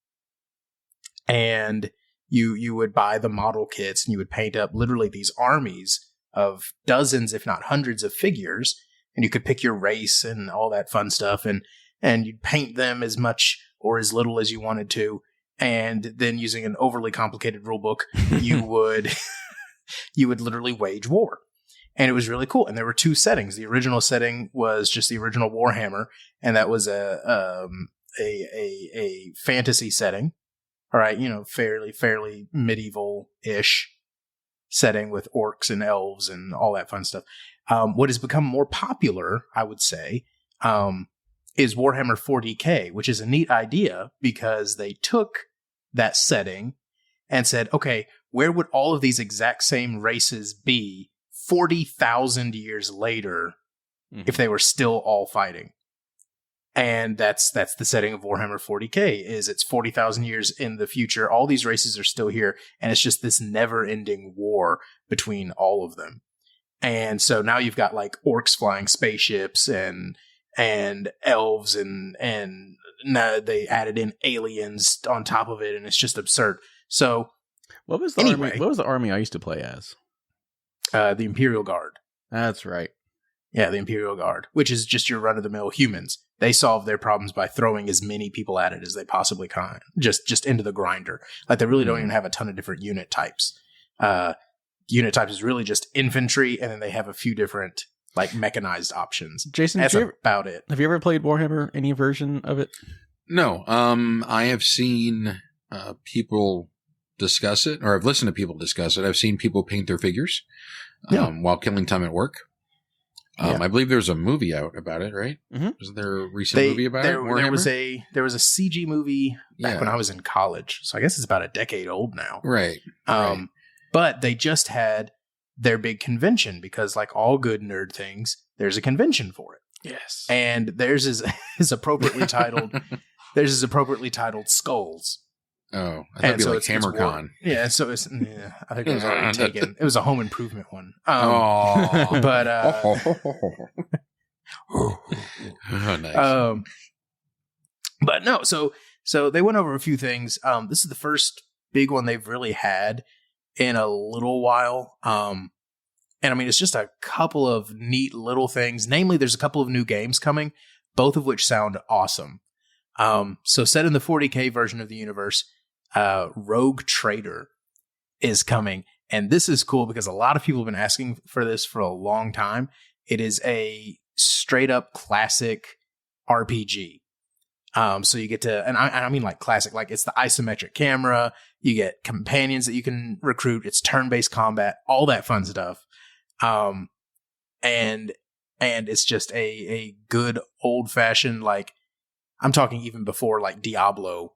Speaker 1: and you would buy the model kits and you would paint up literally these armies of dozens, if not hundreds, of figures, and you could pick your race and all that fun stuff, and you'd paint them as much or as little as you wanted to, and then using an overly complicated rule book, you would literally wage war. And it was really cool. And there were 2 settings. The original setting was just the original Warhammer, and that was a fantasy setting. All right, fairly medieval-ish setting with orcs and elves and all that fun stuff. What has become more popular, I would say, is Warhammer 40K, which is a neat idea because they took that setting and said, okay, where would all of these exact same races be 40,000 years later if they were still all fighting? And that's the setting of Warhammer 40K. Is it's 40,000 years in the future. All these races are still here, and it's just this never-ending war between all of them. And so now you've got like orcs flying spaceships and elves and now they added in aliens on top of it, and it's just absurd. So
Speaker 2: what was the army I used to play as?
Speaker 1: The Imperial Guard.
Speaker 2: That's right.
Speaker 1: Yeah, the Imperial Guard, which is just your run-of-the-mill humans. They solve their problems by throwing as many people at it as they possibly can, just into the grinder. Like, they really don't even have a ton of different unit types. Unit types is really just infantry, and then they have a few different like mechanized options.
Speaker 2: Jason,
Speaker 1: that's about it.
Speaker 2: Have you ever played Warhammer? Any version of it?
Speaker 3: No. I have seen people discuss it, or I've listened to people discuss it. I've seen people paint their figures while killing time at work. I believe there's a movie out about it, right? Mm-hmm. Wasn't there a recent movie about it?
Speaker 1: There was a CG movie back when I was in college, so I guess it's about a decade old now.
Speaker 3: Right.
Speaker 1: But they just had their big convention because, like all good nerd things, there's a convention for it.
Speaker 2: Yes.
Speaker 1: And theirs is appropriately titled. Theirs is appropriately titled Skulls.
Speaker 3: Oh, I thought it'd be like HammerCon.
Speaker 1: Yeah, so it's. Yeah, I think it was already taken. It was a home improvement one.
Speaker 3: But nice.
Speaker 1: But no, so they went over a few things. This is the first big one they've really had in a little while. And I mean, it's just a couple of neat little things. Namely, there's a couple of new games coming, both of which sound awesome. So set in the 40K version of the universe, Rogue Trader is coming. And this is cool because a lot of people have been asking for this for a long time. It is a straight up classic RPG. So you get to, and I mean like classic, like it's the isometric camera, you get companions that you can recruit, it's turn-based combat, all that fun stuff. And it's just a good old-fashioned, like, I'm talking even before like Diablo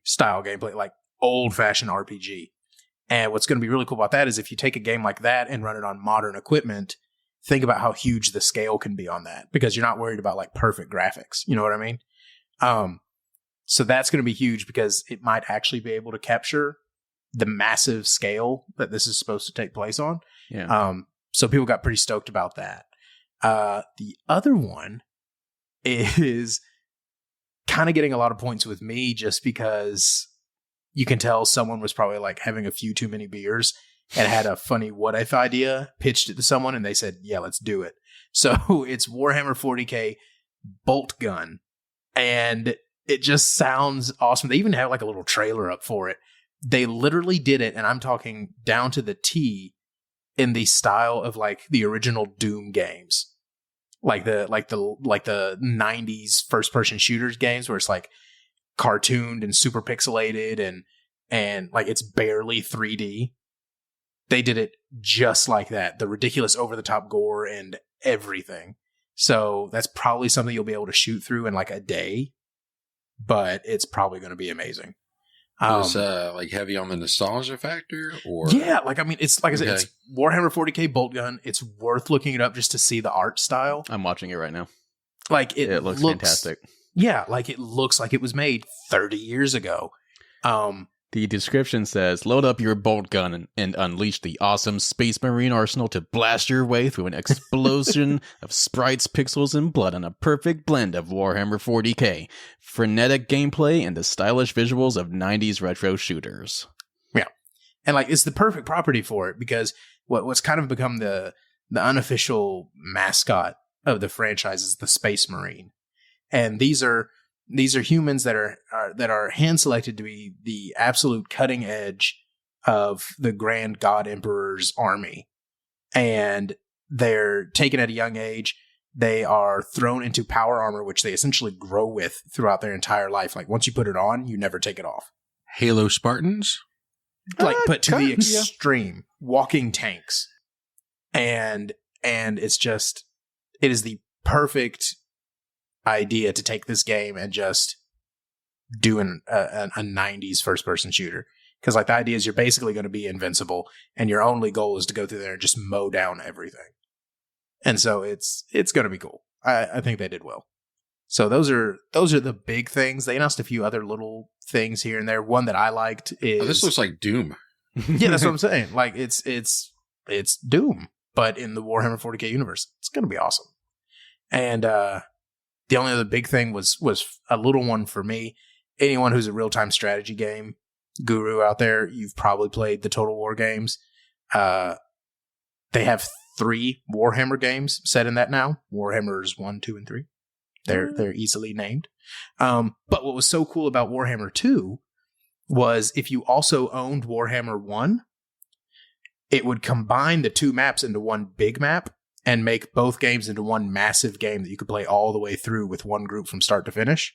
Speaker 1: style gameplay, like old-fashioned RPG. And what's going to be really cool about that is if you take a game like that and run it on modern equipment, think about how huge the scale can be on that, because you're not worried about like perfect graphics. You know what I mean? So that's going to be huge because it might actually be able to capture the massive scale that this is supposed to take place on.
Speaker 2: Yeah.
Speaker 1: So people got pretty stoked about that. The other one is kind of getting a lot of points with me just because you can tell someone was probably like having a few too many beers and had a funny what if idea, pitched it to someone, and they said, yeah, let's do it. So it's Warhammer 40K Bolt Gun. And it just sounds awesome. They even have like a little trailer up for it. They literally did it, and I'm talking down to the T, in the style of like the original Doom games. Like the 90s first person shooters games where it's like cartooned and super pixelated and like it's barely 3D. They did it just like that. The ridiculous over the top gore and everything. So that's probably something you'll be able to shoot through in like a day, but it's probably going to be amazing.
Speaker 3: Is like heavy on the nostalgia factor, or
Speaker 1: yeah, like I mean, it's like I said, it's Warhammer 40K Bolt Gun. It's worth looking it up just to see the art style.
Speaker 2: I'm watching it right now.
Speaker 1: Like it
Speaker 2: looks fantastic.
Speaker 1: Yeah, like it looks like it was made 30 years ago.
Speaker 2: The description says, load up your bolt gun and unleash the awesome Space Marine arsenal to blast your way through an explosion of sprites, pixels, and blood on a perfect blend of Warhammer 40K, frenetic gameplay, and the stylish visuals of 90s retro shooters.
Speaker 1: Yeah. And like it's the perfect property for it because what's kind of become the unofficial mascot of the franchise is the Space Marine. And these are humans that are hand selected to be the absolute cutting edge of the Grand God Emperor's army. And they're taken at a young age. They are thrown into power armor, which they essentially grow with throughout their entire life. Like once you put it on, you never take it off.
Speaker 3: Halo Spartans?
Speaker 1: Like put to the extreme. Walking tanks. And it's just, it is the perfect idea to take this game and just do a 90s first-person shooter. Because like the idea is you're basically going to be invincible, and your only goal is to go through there and just mow down everything. And so it's going to be cool. I think they did well. So those are the big things. They announced a few other little things here and there. One that I liked is
Speaker 3: this looks like Doom.
Speaker 1: Yeah, that's what I'm saying. Like it's Doom, but in the Warhammer 40K universe. It's going to be awesome. And the only other big thing was a little one for me. Anyone who's a real-time strategy game guru out there, you've probably played the Total War games. They have 3 Warhammer games set in that now. Warhammers 1, 2, and 3. They're easily named. But what was so cool about Warhammer 2 was if you also owned Warhammer 1, it would combine the 2 maps into one big map and make both games into one massive game that you could play all the way through with one group from start to finish.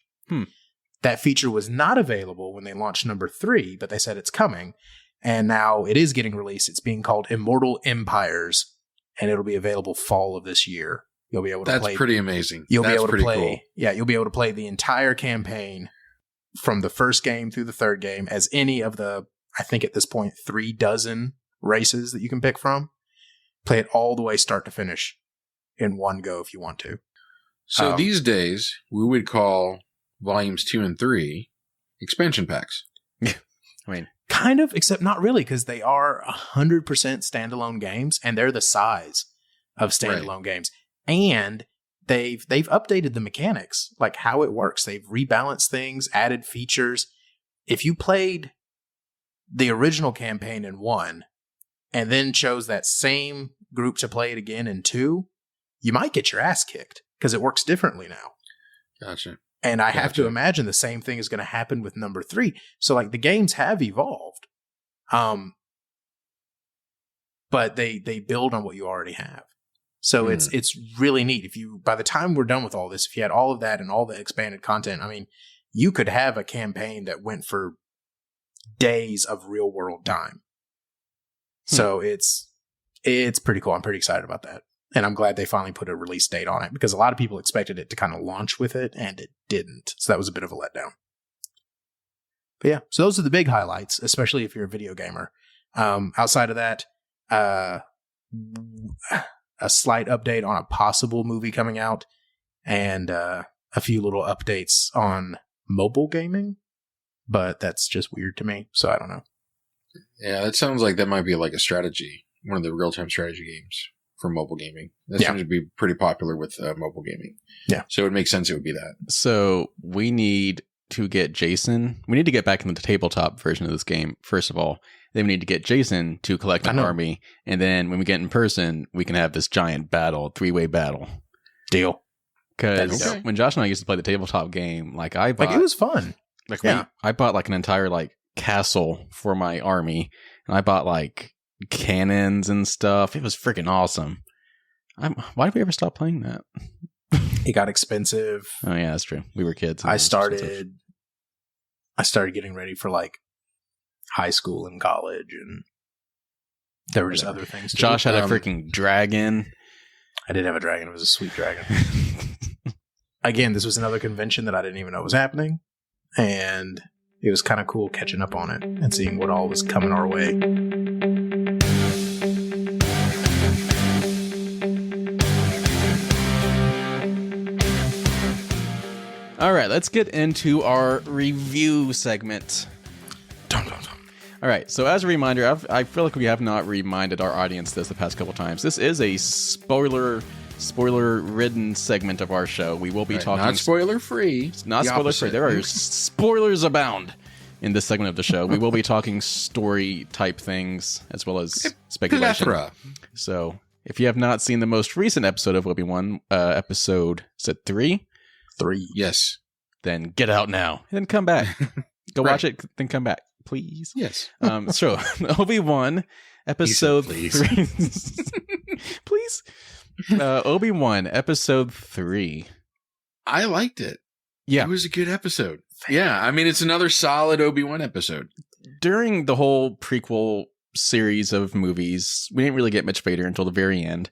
Speaker 1: That feature was not available when they launched number 3, but they said it's coming. And now it is getting released. It's being called Immortal Empires, and it'll be available fall of this year. You'll be able to play. That's
Speaker 3: pretty amazing.
Speaker 1: You'll be able to play. Cool. Yeah, you'll be able to play the entire campaign from the first game through the third game as any of the, I think at this point, 3 dozen races that you can pick from. Play it all the way start to finish in one go if you want to.
Speaker 3: So these days, we would call volumes 2 and 3 expansion packs.
Speaker 2: I mean,
Speaker 1: kind of, except not really, because they are 100% standalone games, and they're the size of standalone games. And they've updated the mechanics, like how it works. They've rebalanced things, added features. If you played the original campaign in 1, and then chose that same group to play it again in 2, you might get your ass kicked because it works differently now.
Speaker 3: Gotcha.
Speaker 1: And I have to imagine the same thing is going to happen with number 3. So like the games have evolved. But they build on what you already have. So it's really neat. If you, by the time we're done with all this, if you had all of that and all the expanded content, I mean, you could have a campaign that went for days of real world time. So it's pretty cool. I'm pretty excited about that. And I'm glad they finally put a release date on it, because a lot of people expected it to kind of launch with it, and it didn't. So that was a bit of a letdown. But yeah, so those are the big highlights, especially if you're a video gamer. Outside of that, a slight update on a possible movie coming out, and a few little updates on mobile gaming, but that's just weird to me, so I don't know.
Speaker 3: Yeah, that sounds like that might be like a strategy, one of the real-time strategy games for mobile gaming. That seems to be pretty popular with mobile gaming. Yeah. So it makes sense it would be that.
Speaker 2: So we need to get Jason. We need to get back into the tabletop version of this game, first of all. Then we need to get Jason to collect an army. And then when we get in person, we can have this giant battle, 3-way battle.
Speaker 1: Deal.
Speaker 2: Because when Josh and I used to play the tabletop game, like I bought...
Speaker 1: Like it was fun.
Speaker 2: Like I bought like an entire like castle for my army. And I bought like cannons and stuff. It was freaking awesome. Why did we ever stop playing that?
Speaker 1: It got expensive.
Speaker 2: Oh yeah, that's true. We were kids.
Speaker 1: I started getting ready for like high school and college, and there were just other things.
Speaker 2: Josh had a freaking dragon.
Speaker 1: I did have a dragon. It was a sweet dragon. Again, this was another convention that I didn't even know was happening, and it was kind of cool catching up on it and seeing what all was coming our way.
Speaker 2: All right, let's get into our review segment. All right, so as a reminder, I feel like we have not reminded our audience this the past couple times. This is a spoiler-ridden segment of our show. We will be talking...
Speaker 3: Not spoiler-free.
Speaker 2: Not spoiler-free. There are spoilers abound in this segment of the show. We will be talking story-type things, as well as speculation. Plethora. So, if you have not seen the most recent episode of Obi-Wan, episode, is it 3?
Speaker 3: 3. Yes.
Speaker 2: Then get out now. And then come back. Go watch it, then come back. Please.
Speaker 3: Yes.
Speaker 2: So Obi-Wan episode 3. Please. Obi-Wan episode 3.
Speaker 3: I liked it.
Speaker 2: Yeah.
Speaker 3: It was a good episode. Yeah. I mean, it's another solid Obi-Wan episode.
Speaker 2: During the whole prequel series of movies, we didn't really get much Vader until the very end.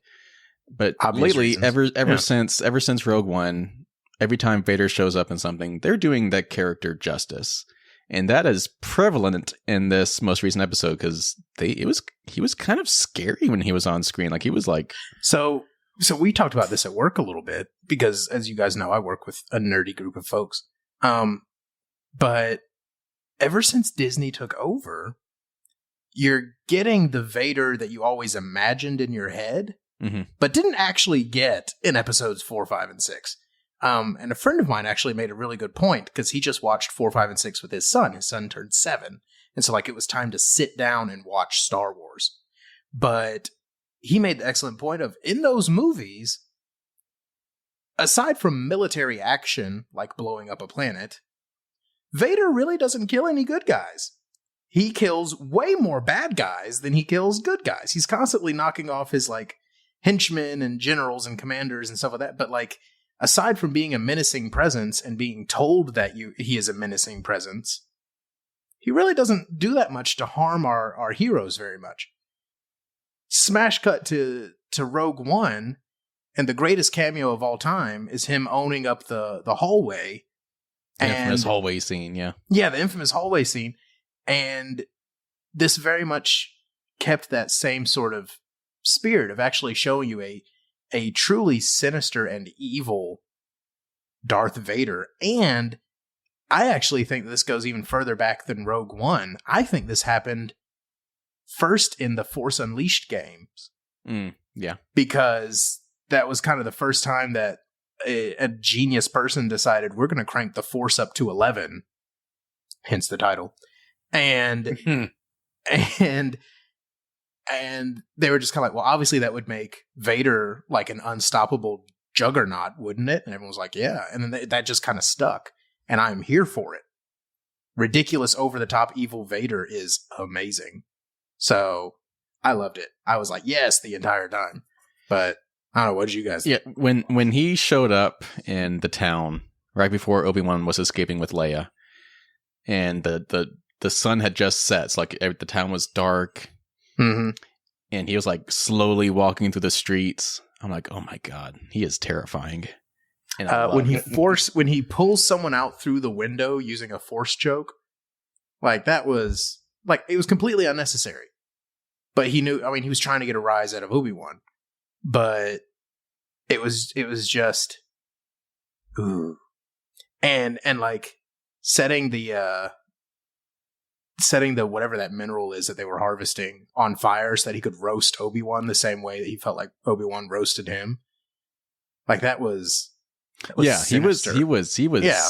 Speaker 2: But lately, ever since Rogue One, every time Vader shows up in something, they're doing that character justice. And that is prevalent in this most recent episode, because he was kind of scary when he was on screen. Like he was like...
Speaker 1: So we talked about this at work a little bit, because as you guys know, I work with a nerdy group of folks. But ever since Disney took over, you're getting the Vader that you always imagined in your head, but didn't actually get in episodes 4, 5, and 6. And a friend of mine actually made a really good point, because he just watched 4, 5, and 6 with his son. His son turned 7. And so like it was time to sit down and watch Star Wars. But he made the excellent point of, in those movies, aside from military action, like blowing up a planet, Vader really doesn't kill any good guys. He kills way more bad guys than he kills good guys. He's constantly knocking off his like henchmen and generals and commanders and stuff like that. But like, aside from being a menacing presence and being told that he is a menacing presence, he really doesn't do that much to harm our heroes very much. Smash cut to Rogue One, and the greatest cameo of all time is him owning up the hallway.
Speaker 2: The infamous hallway scene, yeah.
Speaker 1: Yeah, the infamous hallway scene. And this very much kept that same sort of spirit of actually showing you a truly sinister and evil Darth Vader. And I actually think this goes even further back than Rogue One. I think this happened first in the Force Unleashed games.
Speaker 2: Yeah.
Speaker 1: Because that was kind of the first time that a genius person decided, we're going to crank the Force up to 11. Hence the title. And they were just kind of like, well, obviously that would make Vader like an unstoppable juggernaut, wouldn't it? And everyone was like, yeah. And then that just kind of stuck. And I'm here for it. Ridiculous, over-the-top evil Vader is amazing. So I loved it. I was like, yes, the entire time. But I don't know, what did you guys think?
Speaker 2: Yeah, when he showed up in the town right before Obi-Wan was escaping with Leia, and the sun had just set, so like the town was dark,
Speaker 1: mm-hmm.
Speaker 2: and he was like slowly walking through the streets. I'm like, oh my god, he is terrifying. And
Speaker 1: when he pulls someone out through the window using a force choke, like that was like, it was completely unnecessary. But he knew, I mean, he was trying to get a rise out of Obi-Wan, but it was just, ooh. And like setting the whatever that mineral is that they were harvesting on fire so that he could roast Obi-Wan the same way that he felt like Obi-Wan roasted him. Like that was
Speaker 2: yeah,
Speaker 1: sinister.
Speaker 2: he was yeah.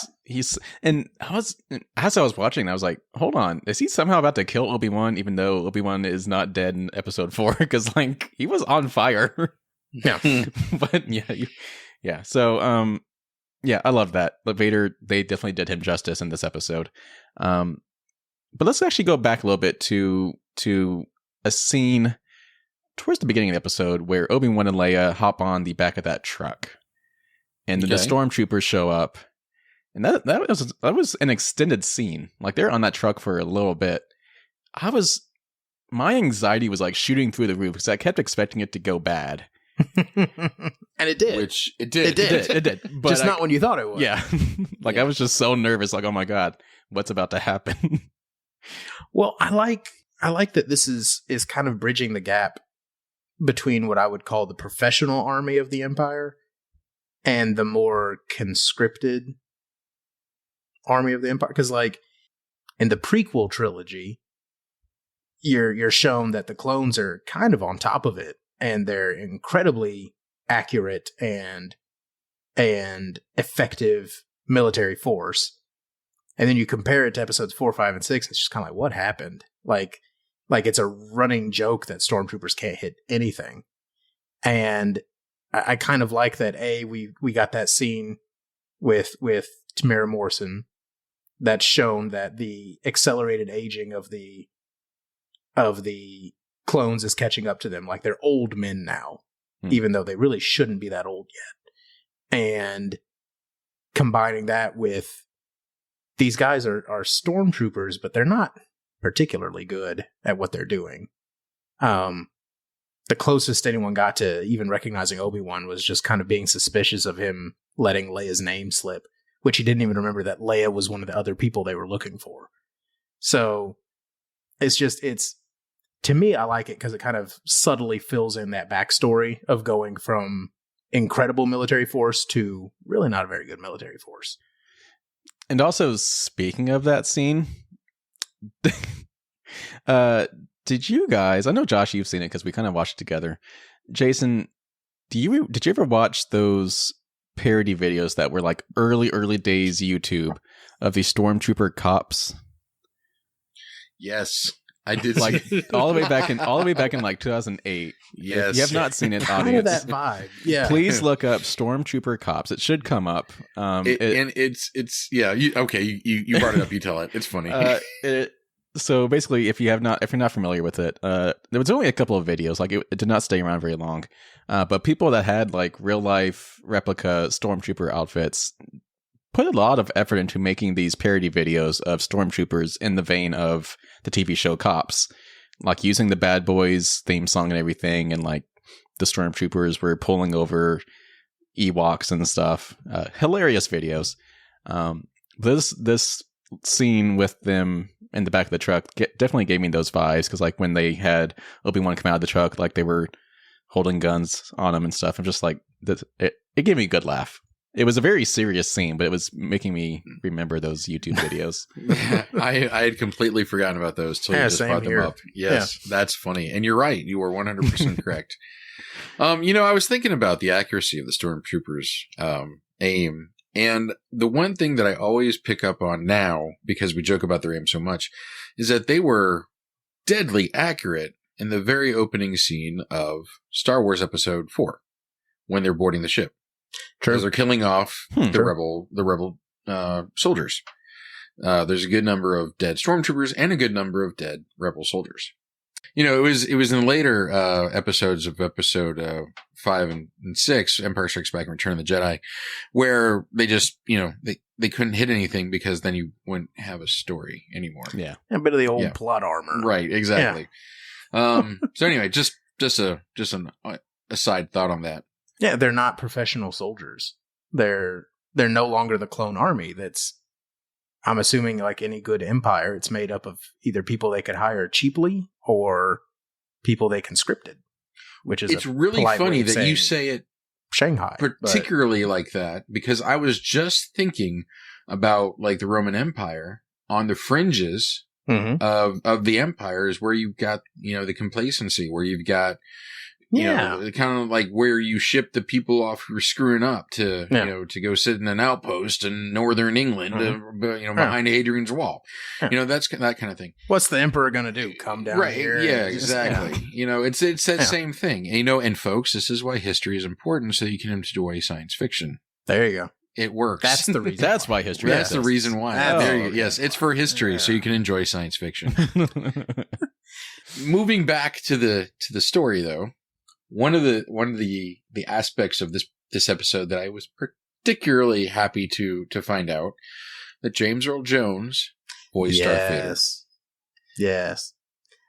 Speaker 2: As I was watching, I was like, hold on, is he somehow about to kill Obi-Wan even though Obi-Wan is not dead in episode 4? Because like he was on fire.
Speaker 1: Yeah.
Speaker 2: But yeah. So yeah, I love that. But Vader, they definitely did him justice in this episode. But let's actually go back a little bit to a scene towards the beginning of the episode where Obi-Wan and Leia hop on the back of that truck. And then the stormtroopers show up. And that was an extended scene. Like they're on that truck for a little bit. My anxiety was like shooting through the roof because I kept expecting it to go bad.
Speaker 1: And it did.
Speaker 3: Which it did.
Speaker 2: It did. But
Speaker 1: just not when you thought it would.
Speaker 2: Yeah. Like I was just so nervous. Like, oh my God, what's about to happen?
Speaker 1: Well, I like that this is kind of bridging the gap between what I would call the professional army of the Empire and the more conscripted army of the Empire. Because like in the prequel trilogy, you're shown that the clones are kind of on top of it, and they're incredibly accurate and effective military force. And then you compare it to episodes 4, 5, and 6, it's just kind of like, what happened? Like it's a running joke that stormtroopers can't hit anything. And I kind of like that. We got that scene with Tamara Morrison that's shown that the accelerated aging of the clones is catching up to them. Like they're old men now, even though they really shouldn't be that old yet. And combining that with these guys are stormtroopers, but they're not particularly good at what they're doing. The closest anyone got to even recognizing Obi-Wan was just kind of being suspicious of him letting Leia's name slip, which he didn't even remember that Leia was one of the other people they were looking for. So to me, I like it because it kind of subtly fills in that backstory of going from incredible military force to really not a very good military force.
Speaker 2: And also, speaking of that scene, did you guys, I know Josh, you've seen it because we kind of watched it together. Jason, did you ever watch those parody videos that were like early days YouTube of these stormtrooper cops?
Speaker 3: Yes, I did.
Speaker 2: Like all the way back in like 2008.
Speaker 3: Yes,
Speaker 2: if you have not seen it,
Speaker 1: kind of that vibe. Yeah,
Speaker 2: please look up stormtrooper cops. It should come up.
Speaker 3: And it's yeah. You brought it up. You tell it. It's funny.
Speaker 2: So basically, if you're not familiar with it, there was only a couple of videos. Like it did not stay around very long. But people that had like real life replica stormtrooper outfits put a lot of effort into making these parody videos of stormtroopers in the vein of the TV show Cops, like using the Bad Boys theme song and everything, and like the stormtroopers were pulling over Ewoks and stuff. Hilarious videos. This scene with them in the back of the truck definitely gave me those vibes, because like when they had Obi-Wan come out of the truck, like they were holding guns on him and stuff. I'm just like, it gave me a good laugh. It was a very serious scene, but it was making me remember those YouTube videos.
Speaker 3: I had completely forgotten about those till you just brought them up. Yes, That's funny. And you're right. You were 100% correct. I was thinking about the accuracy of the stormtroopers' aim. And the one thing that I always pick up on now, because we joke about their aim so much, is that they were deadly accurate in the very opening scene of Star Wars Episode 4, when they're boarding the ship. Because they're killing off the rebel soldiers. There's a good number of dead stormtroopers and a good number of dead rebel soldiers. You know, it was in later episodes of episode 5 and 6, Empire Strikes Back and Return of the Jedi, where they just, you know, they couldn't hit anything because then you wouldn't have a story anymore.
Speaker 2: Yeah.
Speaker 1: A bit of the old plot armor.
Speaker 3: Right, exactly. Yeah. So anyway, just an aside thought on that.
Speaker 1: Yeah, they're not professional soldiers. They're no longer the clone army that's, I'm assuming, like any good empire, it's made up of either people they could hire cheaply or people they conscripted, which is
Speaker 3: it's really funny that you say it
Speaker 1: Shanghai
Speaker 3: particularly like that, because I was just thinking about like the Roman Empire on the fringes of the empires where you've got, you know, the complacency, where you've got, you know, kind of like where you ship the people off who are screwing up to, you know, to go sit in an outpost in northern England, you know, behind Hadrian's Wall. You know, that's that kind of thing.
Speaker 1: What's the emperor going to do? Come down here?
Speaker 3: Yeah, exactly. You know, it's that same thing. And, you know, and folks, this is why history is important, so you can enjoy science fiction.
Speaker 1: There you go.
Speaker 3: It works.
Speaker 1: That's the reason.
Speaker 2: That's why history.
Speaker 3: That's the reason why. There you go. Yes, it's for history, so you can enjoy science fiction. Moving back to the story, though. One of the aspects of this episode that I was particularly happy to find out that James Earl Jones voiced Darth Vader.
Speaker 1: Yes.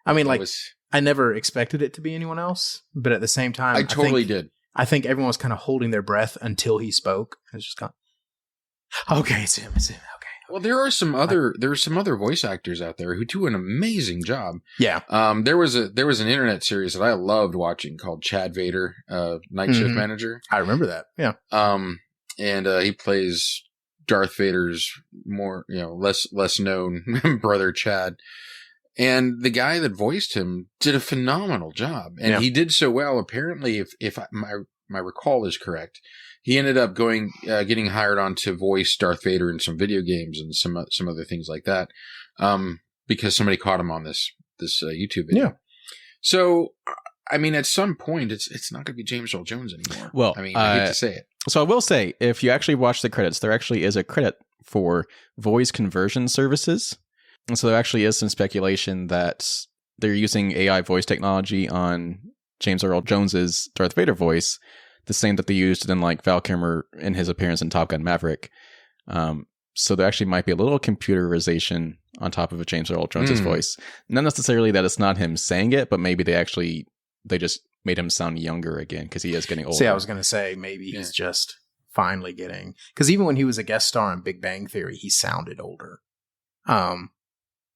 Speaker 1: I mean, like, I never expected it to be anyone else, but at the same time,
Speaker 3: I totally did.
Speaker 1: I think everyone was kind of holding their breath until he spoke. It's just gone. Okay, it's him. Okay.
Speaker 3: Well, there are some other voice actors out there who do an amazing job.
Speaker 1: Yeah.
Speaker 3: There was an internet series that I loved watching called Chad Vader, Night Shift Manager.
Speaker 1: I remember that. Yeah.
Speaker 3: And he plays Darth Vader's more, you know, less known brother Chad. And the guy that voiced him did a phenomenal job, and he did so well. Apparently, if my recall is correct, he ended up getting hired on to voice Darth Vader in some video games and some other things like that, because somebody caught him on this YouTube video. Yeah. So, I mean, at some point, it's not going to be James Earl Jones anymore.
Speaker 2: Well,
Speaker 3: I mean, I hate to say it.
Speaker 2: So I will say, if you actually watch the credits, there actually is a credit for voice conversion services. And so there actually is some speculation that they're using AI voice technology on James Earl Jones's Darth Vader voice, the same that they used in like Val Kilmer in his appearance in Top Gun Maverick. So there actually might be a little computerization on top of James Earl Jones's voice. Not necessarily that it's not him saying it, but maybe they just made him sound younger again because he is getting older.
Speaker 1: See, I was going to say maybe he's just finally getting, because even when he was a guest star on Big Bang Theory, he sounded older.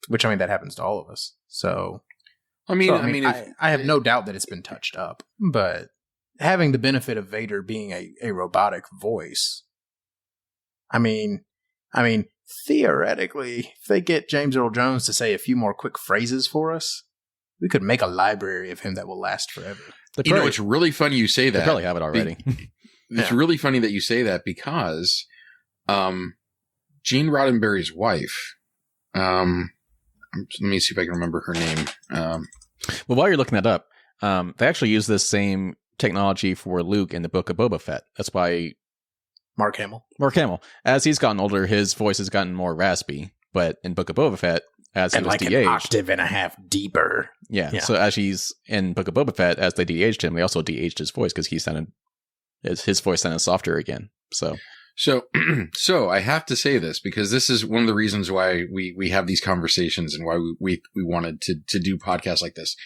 Speaker 1: Which, I mean, that happens to all of us. So, I have no doubt that it's been touched up, but having the benefit of Vader being a robotic voice, I mean, theoretically, if they get James Earl Jones to say a few more quick phrases for us, we could make a library of him that will last forever.
Speaker 3: You know, it's really funny you say that.
Speaker 2: They probably have it already.
Speaker 3: It's really funny that you say that because Gene Roddenberry's wife, let me see if I can remember her name.
Speaker 2: Well, while you're looking that up, they actually use this same technology for Luke in the Book of Boba Fett. That's why
Speaker 1: Mark Hamill,
Speaker 2: as he's gotten older, his voice has gotten more raspy. But in Book of Boba Fett, as he was like de-aged,
Speaker 1: an octave and a half deeper.
Speaker 2: Yeah. So as he's in Book of Boba Fett, as they de-aged him, they also de-aged his voice because his voice sounded softer again. So
Speaker 3: I have to say this because this is one of the reasons why we have these conversations and why we wanted to do podcasts like this.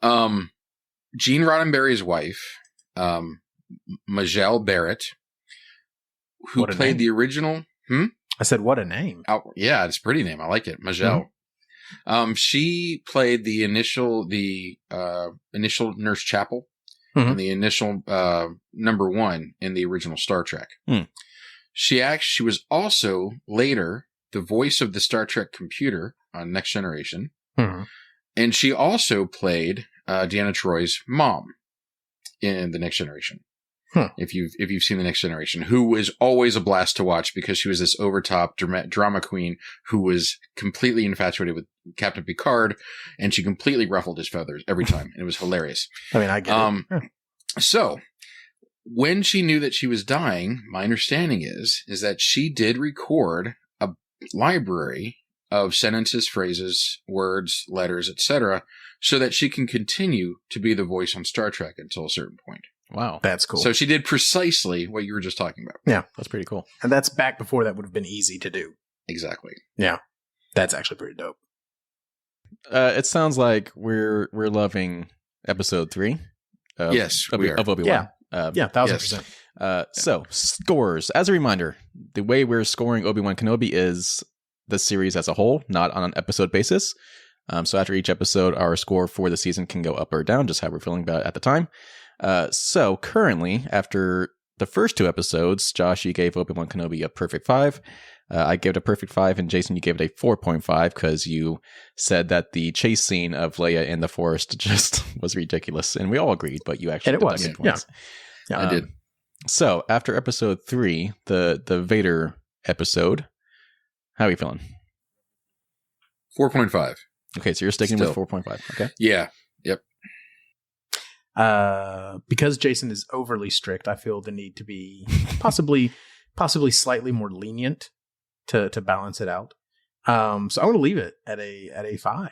Speaker 3: Gene Roddenberry's wife, Majel Barrett, who played the original.
Speaker 1: I said, what a name.
Speaker 3: Yeah, it's a pretty name. I like it. Majel. She played the initial Nurse Chapel and the initial number 1 in the original Star Trek. She was also later the voice of the Star Trek computer on Next Generation. And she also played Deanna Troy's mom in the Next Generation. If you've seen the Next Generation, who was always a blast to watch because she was this overtop drama queen who was completely infatuated with Captain Picard, and she completely ruffled his feathers every time, and it was hilarious.
Speaker 1: I mean, I get it.
Speaker 3: So when she knew that she was dying, my understanding is that she did record a library of sentences, phrases, words, letters, etc., so that she can continue to be the voice on Star Trek until a certain point.
Speaker 2: Wow.
Speaker 1: That's cool.
Speaker 3: So she did precisely what you were just talking about.
Speaker 1: Yeah.
Speaker 2: That's pretty cool.
Speaker 1: And that's back before that would have been easy to do.
Speaker 3: Exactly.
Speaker 1: Yeah. That's actually pretty dope.
Speaker 2: It sounds like we're loving episode 3.
Speaker 3: Yes, we are.
Speaker 2: Of Obi-Wan.
Speaker 1: Yeah.
Speaker 2: Yeah,
Speaker 1: 1,000%.
Speaker 2: So, scores. As a reminder, the way we're scoring Obi-Wan Kenobi is the series as a whole, not on an episode basis. So after each episode, our score for the season can go up or down, just how we're feeling about it at the time. So currently, after the first 2 episodes, Josh, you gave Obi-Wan Kenobi a perfect 5. I gave it a perfect 5, and Jason, you gave it a 4.5 because you said that the chase scene of Leia in the forest just was ridiculous, and we all agreed, but you actually
Speaker 1: deducted points.
Speaker 3: Yeah, I did.
Speaker 2: So after episode 3, the Vader episode, how are you feeling?
Speaker 3: 4.5.
Speaker 2: Okay, so you're sticking with 4.5. Okay.
Speaker 3: Yeah. Yep.
Speaker 1: Because Jason is overly strict, I feel the need to be possibly slightly more lenient to balance it out. So I'm going to leave it at a 5.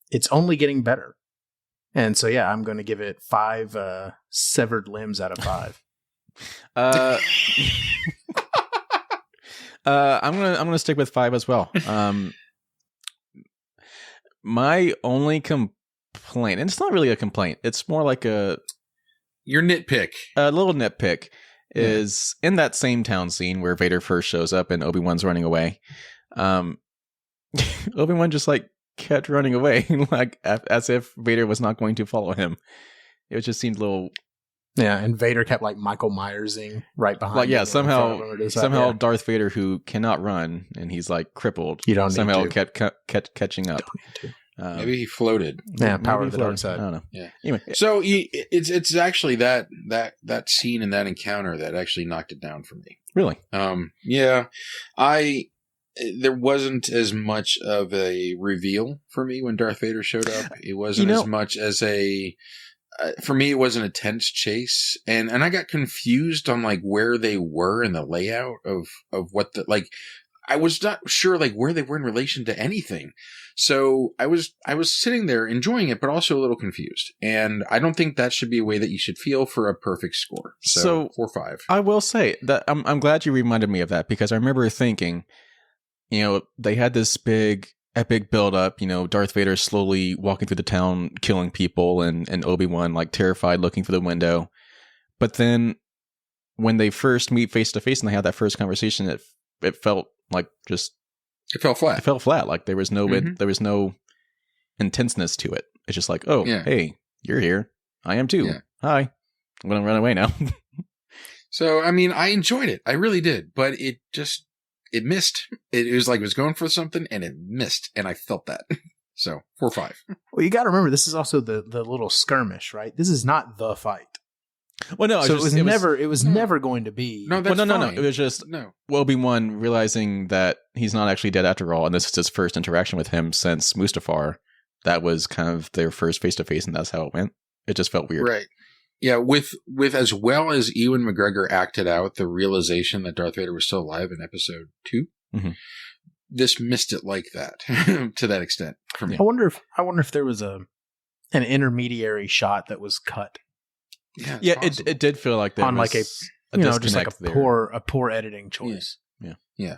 Speaker 1: It's only getting better. And so yeah, I'm going to give it 5 severed limbs out of 5.
Speaker 2: I'm gonna stick with 5 as well. My only complaint, and it's not really a complaint, it's more like
Speaker 3: your nitpick.
Speaker 2: A little nitpick is in that same town scene where Vader first shows up and Obi-Wan's running away. Obi-Wan just like kept running away, like as if Vader was not going to follow him. It just seemed a little.
Speaker 1: Yeah, and Vader kept like Michael Myersing right behind.
Speaker 2: Like, yeah, somehow Darth Vader, who cannot run and he's like crippled, somehow kept catching up.
Speaker 3: Maybe he floated.
Speaker 1: Yeah, power of the dark side.
Speaker 2: I don't know.
Speaker 3: Yeah.
Speaker 2: Anyway,
Speaker 3: so it's actually that scene and that encounter that actually knocked it down for me.
Speaker 2: Really?
Speaker 3: Yeah. There wasn't as much of a reveal for me when Darth Vader showed up. It wasn't as much as for me, it wasn't a tense chase, and I got confused on like where they were in the layout of what I was not sure like where they were in relation to anything. So I was sitting there enjoying it, but also a little confused. And I don't think that should be a way that you should feel for a perfect score. So 4-5.
Speaker 2: I will say that I'm glad you reminded me of that, because I remember thinking, they had this big epic build up, Darth Vader slowly walking through the town, killing people, and Obi-Wan like terrified looking for the window. But then when they first meet face to face and they have that first conversation, it felt like
Speaker 3: it fell flat.
Speaker 2: It fell flat. Like there was no there was no intenseness to it. It's just like, hey, you're here. I am too. Yeah. Hi. I'm gonna run away now.
Speaker 3: So I mean, I enjoyed it. I really did, but it missed. It was like it was going for something and it missed, and I felt that. So 4-5.
Speaker 1: Well, you got to remember, this is also the little skirmish, right? This is not the fight.
Speaker 2: Well, no.
Speaker 1: So it was never going to be.
Speaker 3: No, that's
Speaker 2: no. It was just Obi-Wan realizing that he's not actually dead after all, and this is his first interaction with him since Mustafar. That was kind of their first face to face, and that's how it went. It just felt weird,
Speaker 3: right? Yeah, with as well as Ewan McGregor acted out the realization that Darth Vader was still alive in episode 2, this missed it like that to that extent for me.
Speaker 1: I wonder if there was an intermediary shot that was cut.
Speaker 2: Yeah, it did feel like there
Speaker 1: on
Speaker 2: was
Speaker 1: like just like a poor editing choice.
Speaker 3: Yeah.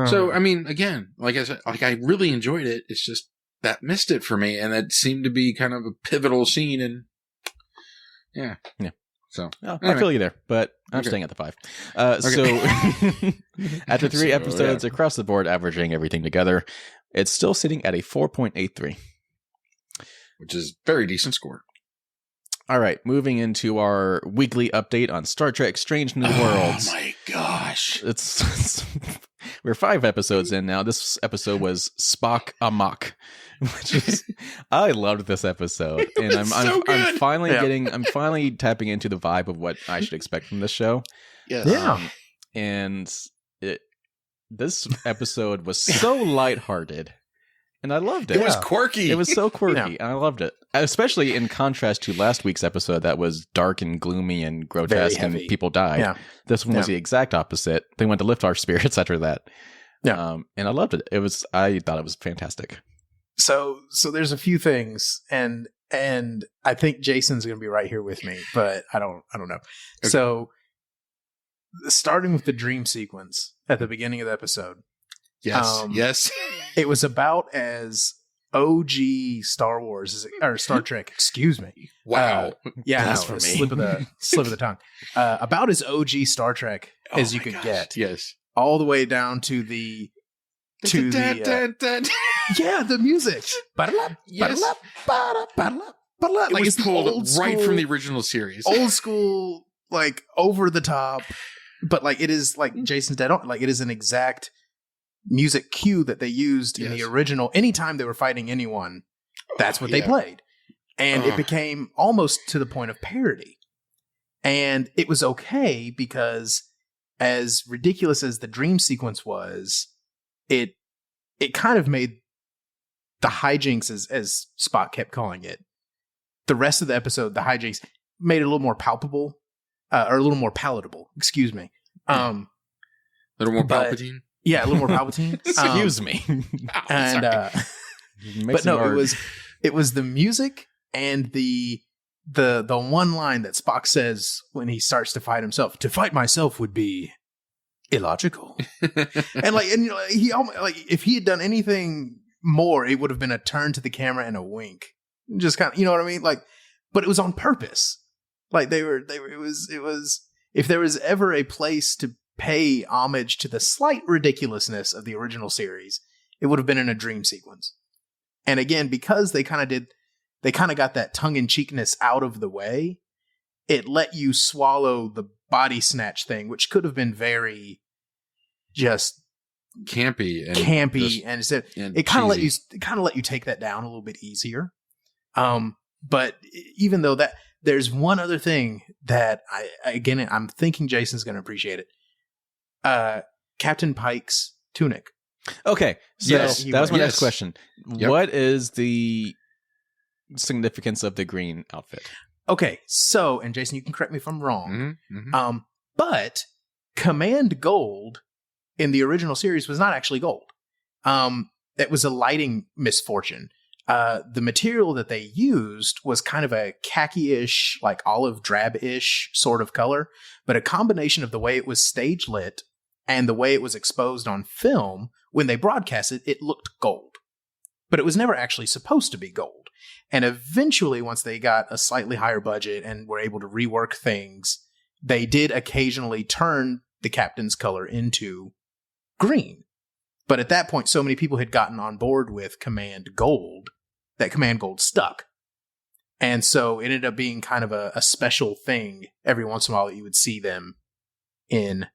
Speaker 3: So I mean, again, like I said, like I really enjoyed it. It's just that missed it for me, and it seemed to be kind of a pivotal scene. And yeah. So
Speaker 2: anyway. I feel you there, but I'm staying at the 5. So after 3 episodes across the board, averaging everything together, it's still sitting at a 4.83,
Speaker 3: which is a very decent score.
Speaker 2: All right, moving into our weekly update on Star Trek Strange New Worlds.
Speaker 3: Oh my gosh.
Speaker 2: We're 5 episodes in now. This episode was Spock Amok, which is, I loved this episode. And I'm finally tapping into the vibe of what I should expect from this show.
Speaker 3: Yes.
Speaker 1: Yeah.
Speaker 2: And this episode was so lighthearted. And I loved it.
Speaker 3: It was quirky.
Speaker 2: It was so quirky, and I loved it. especially in contrast to last week's episode that was dark and gloomy and grotesque and people died. Yeah. This one was the exact opposite. They went to lift our spirits after that. Yeah. And I loved it. I thought it was fantastic.
Speaker 1: So there's a few things, and I think Jason's going to be right here with me, but I don't know. Okay. So starting with the dream sequence at the beginning of the episode.
Speaker 3: Yes.
Speaker 1: It was about as OG Star Wars or Star Trek, excuse me.
Speaker 3: Wow.
Speaker 1: Blasphemy. Slip of the tongue. About as OG Star Trek as you could get.
Speaker 3: Yes.
Speaker 1: All the way down to the music.
Speaker 3: It was pulled right from the original series.
Speaker 1: Old school, like over the top, but like it is like Jason's dead on. Like it is an exact music cue that they used in the original. Anytime they were fighting anyone, that's what they played. And it became almost to the point of parody. And it was okay because as ridiculous as the dream sequence was, it kind of made the hijinks, as Spock kept calling it, the rest of the episode, the hijinks made it a little more palpable, or a little more palatable, excuse me.
Speaker 3: A little more Palpatine?
Speaker 1: Yeah, a little more Palpatine.
Speaker 2: Excuse me.
Speaker 1: But no, it was the music and the one line that Spock says when he starts to fight himself. To fight myself would be illogical. and he almost, like if he had done anything more, it would have been a turn to the camera and a wink. Just kind of, you know what I mean? Like, but it was on purpose. Like it was if there was ever a place to pay homage to the slight ridiculousness of the original series, it would have been in a dream sequence. And again, because they kind of got that tongue-in-cheekness out of the way, it let you swallow the body snatch thing, which could have been very just
Speaker 3: campy, and
Speaker 1: it kind of let you take that down a little bit easier. But even though that, there's one other thing that I'm thinking Jason's going to appreciate it. Captain Pike's tunic.
Speaker 2: Okay, so that was my next question. Yep. What is the significance of the green outfit?
Speaker 1: Okay, so, and Jason, you can correct me if I'm wrong, but Command Gold in the original series was not actually gold. It was a lighting misfortune. The material that they used was kind of a khaki-ish, like olive drab-ish sort of color, but a combination of the way it was stage lit and the way it was exposed on film, when they broadcast it, it looked gold. But it was never actually supposed to be gold. And eventually, once they got a slightly higher budget and were able to rework things, they did occasionally turn the captain's color into green. But at that point, so many people had gotten on board with Command Gold that Command Gold stuck. And so it ended up being kind of a special thing every once in a while that you would see them in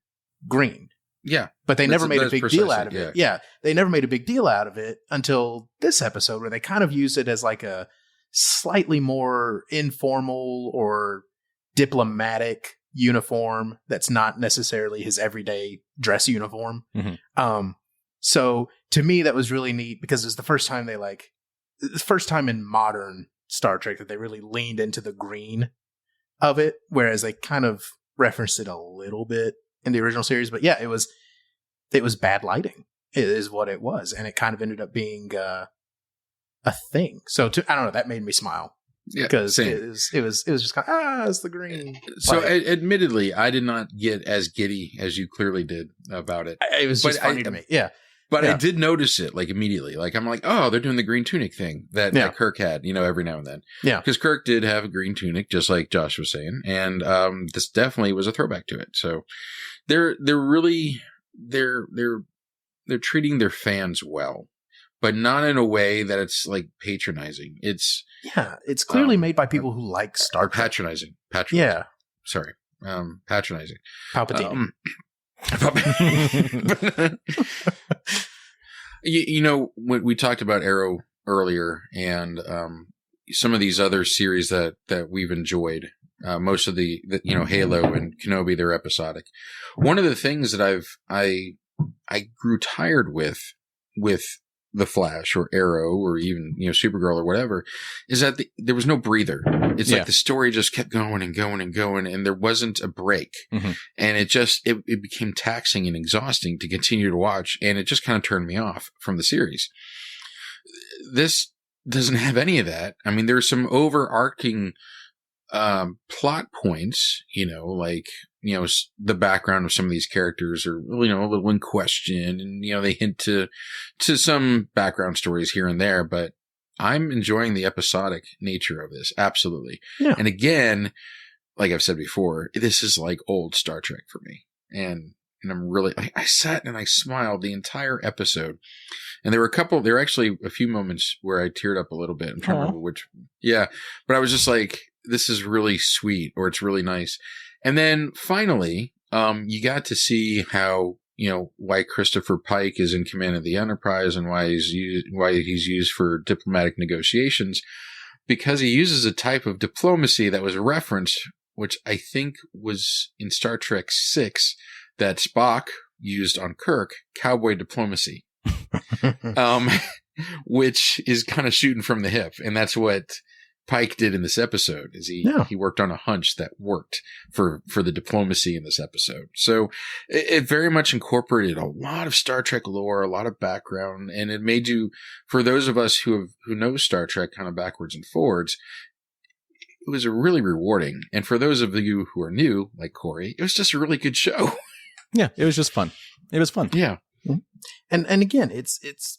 Speaker 1: green.
Speaker 3: Yeah.
Speaker 1: But they never made a big deal out of it. Yeah. They never made a big deal out of it until this episode, where they kind of used it as like a slightly more informal or diplomatic uniform that's not necessarily his everyday dress uniform. Mm-hmm. So to me, that was really neat because it was the first time in modern Star Trek that they really leaned into the green of it, whereas they kind of referenced it a little bit in the original series. But yeah, it was bad lighting. It is what it was, and it kind of ended up being a thing. So I don't know, that made me smile. Yeah, because it was just kind of, it's the green.
Speaker 3: So admittedly, I did not get as giddy as you clearly did about it.
Speaker 1: It was just funny to me. Yeah.
Speaker 3: But I did notice it like immediately. Like I'm like, oh, they're doing the green tunic thing that Kirk had, every now and then. Yeah. Because Kirk did have a green tunic, just like Josh was saying. And this definitely was a throwback to it. So they're treating their fans well, but not in a way that it's like patronizing. It's
Speaker 1: clearly made by people who like Star Trek.
Speaker 3: Patronizing.
Speaker 1: Yeah.
Speaker 3: Sorry. Patronizing.
Speaker 1: Palpatine.
Speaker 3: When we talked about Arrow earlier and some of these other series that we've enjoyed, most of the Halo and Kenobi, they're episodic. One of the things that I grew tired with The Flash or Arrow or even, Supergirl or whatever, is that there was no breather. It's like the story just kept going and going and going, and there wasn't a break. Mm-hmm. And it became taxing and exhausting to continue to watch, and it just kind of turned me off from the series. This doesn't have any of that. I mean, there's some overarching plot points, the background of some of these characters are, a little in question, and, they hint to some background stories here and there, but I'm enjoying the episodic nature of this. Absolutely. Yeah. And again, like I've said before, this is like old Star Trek for me. And I'm really, I sat and I smiled the entire episode. And there were actually a few moments where I teared up a little bit. I'm trying to remember which. Yeah. But I was just like, this is really sweet, or it's really nice. And then finally, you got to see how, why Christopher Pike is in command of the Enterprise and why he's used for diplomatic negotiations, because he uses a type of diplomacy that was referenced, which I think was in Star Trek VI, that Spock used on Kirk, cowboy diplomacy, which is kind of shooting from the hip. And that's what Pike did in this episode, is he worked on a hunch that worked for the diplomacy in this episode. So it very much incorporated a lot of Star Trek lore, a lot of background, and it made you, for those of us who know Star Trek kind of backwards and forwards, it was really rewarding. And for those of you who are new, like Corey, it was just a really good show.
Speaker 2: Yeah, it was just fun. It was fun.
Speaker 3: Yeah.
Speaker 1: And again, it's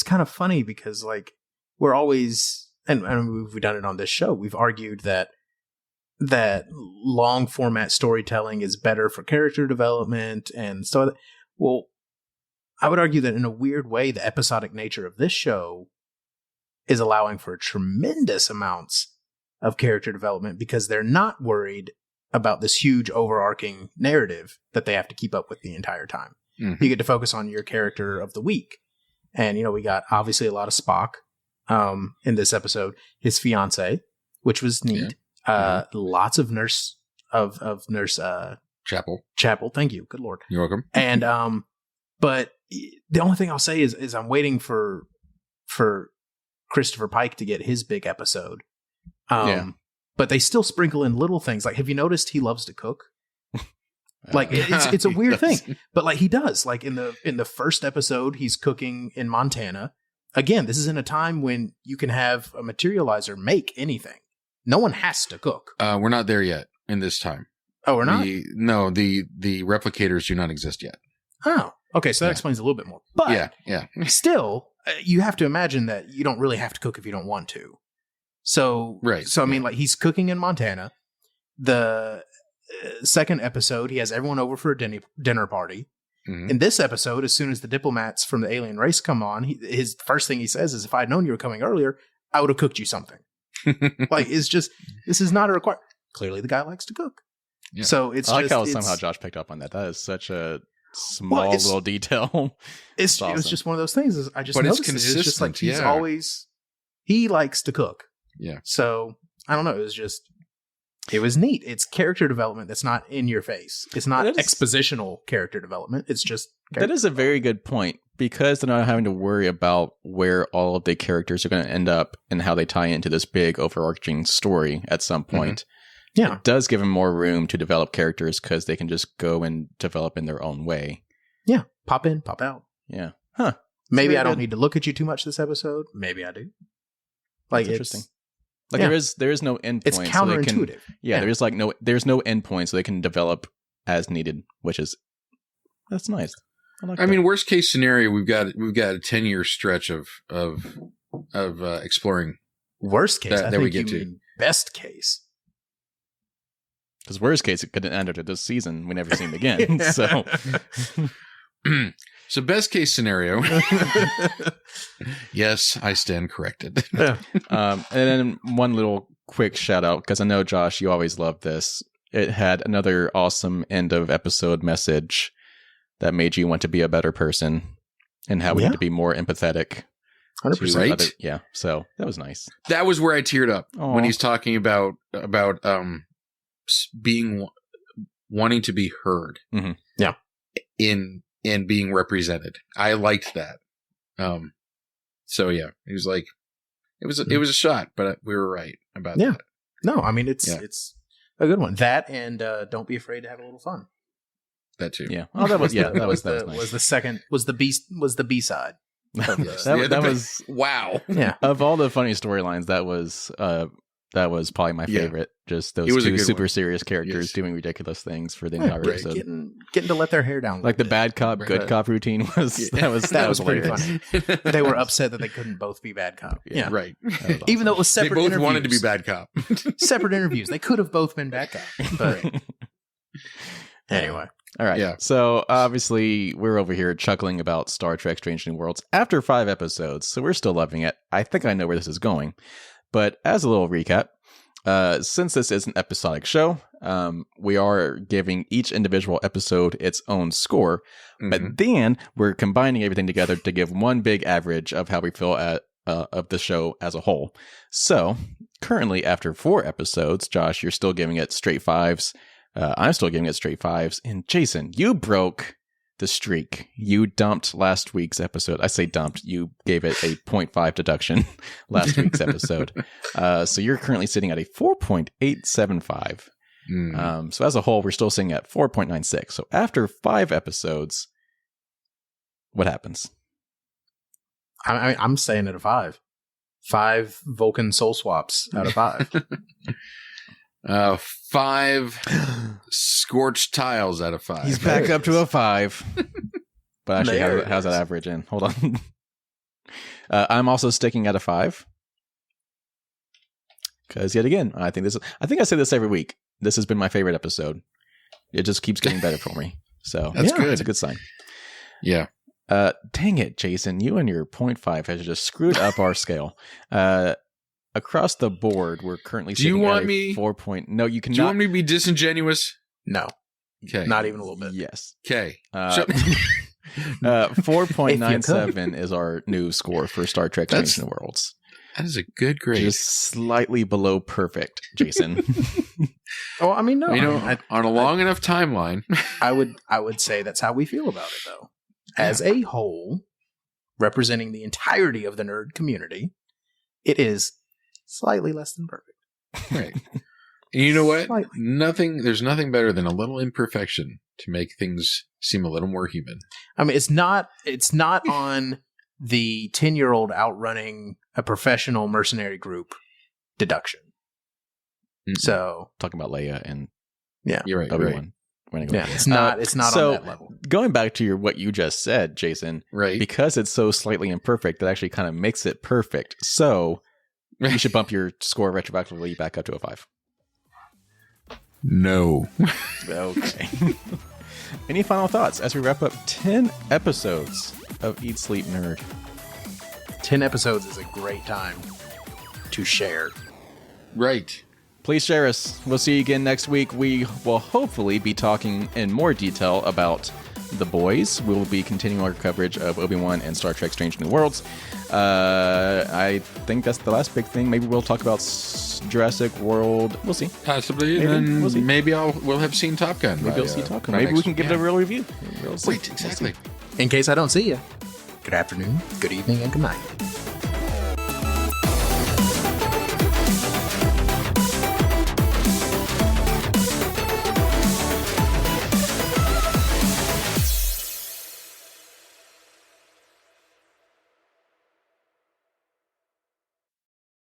Speaker 1: kind of funny because, like, we're always, and we've done it on this show, we've argued that long format storytelling is better for character development and so. Well, I would argue that in a weird way, the episodic nature of this show is allowing for tremendous amounts of character development because they're not worried about this huge overarching narrative that they have to keep up with the entire time. Mm-hmm. You get to focus on your character of the week. And, we got obviously a lot of Spock in this episode, his fiance, which was neat. Yeah. Lots of nurse Chapel. Thank you. Good Lord.
Speaker 3: You're welcome.
Speaker 1: And, but the only thing I'll say is I'm waiting for Christopher Pike to get his big episode. But they still sprinkle in little things. Like, have you noticed he loves to cook? Like, it's a weird thing, but like he does. Like in the first episode, he's cooking in Montana. Again, this is in a time when you can have a materializer make anything. No one has to cook.
Speaker 3: We're not there yet in this time.
Speaker 1: Oh, we're not?
Speaker 3: No, the replicators do not exist yet.
Speaker 1: Oh, okay. So that explains a little bit more. But still, you have to imagine that you don't really have to cook if you don't want to. So, right. So, I mean, like, he's cooking in Montana. The second episode, he has everyone over for a dinner party. Mm-hmm. In this episode, as soon as the diplomats from the alien race come on, his first thing he says is, if I'd known you were coming earlier, I would have cooked you something. Like, it's just, this is not a requirement. Clearly, the guy likes to cook. Yeah. So it's
Speaker 2: I like how somehow Josh picked up on that. That is such a small little detail.
Speaker 1: It was just one of those things. I just noticed it's consistent. It's just like he likes to cook.
Speaker 3: Yeah.
Speaker 1: So I don't know. It was neat. It's character development that's not in your face. It's not expositional character development. It's just
Speaker 2: that is a very good point, because they're not having to worry about where all of the characters are going to end up and how they tie into this big overarching story at some point. Mm-hmm. Yeah. It does give them more room to develop characters because they can just go and develop in their own way.
Speaker 1: Yeah. Pop in, pop out.
Speaker 2: Yeah. Huh.
Speaker 1: Maybe I don't need to look at you too much this episode. Maybe I do. Like, it's interesting.
Speaker 2: Like there is no end point.
Speaker 1: It's counterintuitive.
Speaker 2: So there's no end point, so they can develop as needed, that's nice.
Speaker 3: I mean, worst case scenario, we've got a 10-year stretch of exploring.
Speaker 1: Worst case, that we get to. Best case.
Speaker 2: Because worst case, it could end after this season. We never see him again. So.
Speaker 3: So best case scenario. Yes, I stand corrected.
Speaker 2: And then one little quick shout out, because I know, Josh, you always love this. It had another awesome end of episode message that made you want to be a better person and how we need to be more empathetic.
Speaker 3: 100%.
Speaker 2: Right? So that was nice.
Speaker 3: That was where I teared up when he's talking about wanting to be heard.
Speaker 2: Mm-hmm.
Speaker 1: Yeah.
Speaker 3: In being represented. I liked that. So yeah, he was like, it was a shot, but we were right about that.
Speaker 1: No, I mean it's a good one. That and Don't Be Afraid to Have a Little Fun.
Speaker 3: That too.
Speaker 2: Yeah. Oh, that was nice.
Speaker 1: Was the second was the B side.
Speaker 2: That was
Speaker 3: wow.
Speaker 1: Yeah.
Speaker 2: Of all the funny storylines, that was probably my favorite. Just those two super serious characters doing ridiculous things for the entire episode.
Speaker 1: Getting to let their hair down.
Speaker 2: Like the bad cop, good cop routine was that was
Speaker 1: pretty funny. They were upset that they couldn't both be bad cop. Yeah.
Speaker 3: Right.
Speaker 1: Awesome. Even though it was separate
Speaker 3: interviews. They both
Speaker 1: interviews.
Speaker 3: wanted to be bad cop.
Speaker 1: Separate interviews. They could have both been bad cop. But anyway.
Speaker 2: All right. Yeah. So obviously we're over here chuckling about Star Trek Strange New Worlds after 5 episodes. So we're still loving it. I think I know where this is going. But as a little recap, since this is an episodic show, we are giving each individual episode its own score, but then we're combining everything together to give one big average of how we feel of the show as a whole. So currently, after 4 episodes, Josh, you're still giving it straight 5s. I'm still giving it straight 5s. And Jason, you broke the streak. You dumped last week's episode. I say dumped. You gave it a 0.5 deduction last week's episode. So you're currently sitting at a 4.875. So as a whole, we're still sitting at 4.96. So after 5 episodes, what happens?
Speaker 1: I'm staying at a 5. 5 Vulcan soul swaps out of 5.
Speaker 3: 5 scorched tiles out of 5.
Speaker 2: He's back up to a 5. But actually, how's that average in? Hold on. I'm also sticking at a 5. Because yet again, I think I say this every week. This has been my favorite episode. It just keeps getting better for me. So
Speaker 3: that's good.
Speaker 2: It's a good sign.
Speaker 3: Yeah.
Speaker 2: Dang it, Jason. You and your 0.5 has just screwed up our scale. Across the board, we're currently sitting at a 4 point. No, you cannot.
Speaker 3: Do you want me to be disingenuous?
Speaker 1: No.
Speaker 3: Okay.
Speaker 1: Not even a little bit.
Speaker 2: Yes.
Speaker 3: Okay.
Speaker 2: 4.97 is our new score for Star Trek Strange New Worlds.
Speaker 3: That is a good grade.
Speaker 2: Just slightly below perfect, Jason.
Speaker 1: Oh, I mean, no.
Speaker 3: On a long enough timeline.
Speaker 1: I would say that's how we feel about it, though. As a whole, representing the entirety of the nerd community, it is slightly less than perfect.
Speaker 3: Right. And you know what?
Speaker 1: Slightly.
Speaker 3: There's nothing better than a little imperfection to make things seem a little more human.
Speaker 1: I mean, it's not on the 10-year-old outrunning a professional mercenary group deduction. So
Speaker 2: talking about Leia and
Speaker 3: you're right.
Speaker 2: Obi-Wan.
Speaker 1: Right. Yeah, it's not on that level.
Speaker 2: Going back to what you just said, Jason,
Speaker 3: right?
Speaker 2: Because it's so slightly imperfect, that actually kind of makes it perfect. So you should bump your score retroactively back up to a 5.
Speaker 3: No.
Speaker 2: Okay. Any final thoughts as we wrap up 10 episodes of Eat Sleep Nerd?
Speaker 1: 10 episodes is a great time to share.
Speaker 3: Right.
Speaker 2: Please share us. We'll see you again next week. We will hopefully be talking in more detail about The Boys. We will be continuing our coverage of Obi-Wan and Star Trek Strange New Worlds. I think that's the last big thing. Maybe we'll talk about Jurassic World. We'll see.
Speaker 3: Possibly. Maybe we'll have seen Top Gun.
Speaker 2: Maybe we'll see Top Gun. Maybe we can give it a real review.
Speaker 3: Wait, exactly.
Speaker 1: In case I don't see you, good afternoon, good evening, and good night.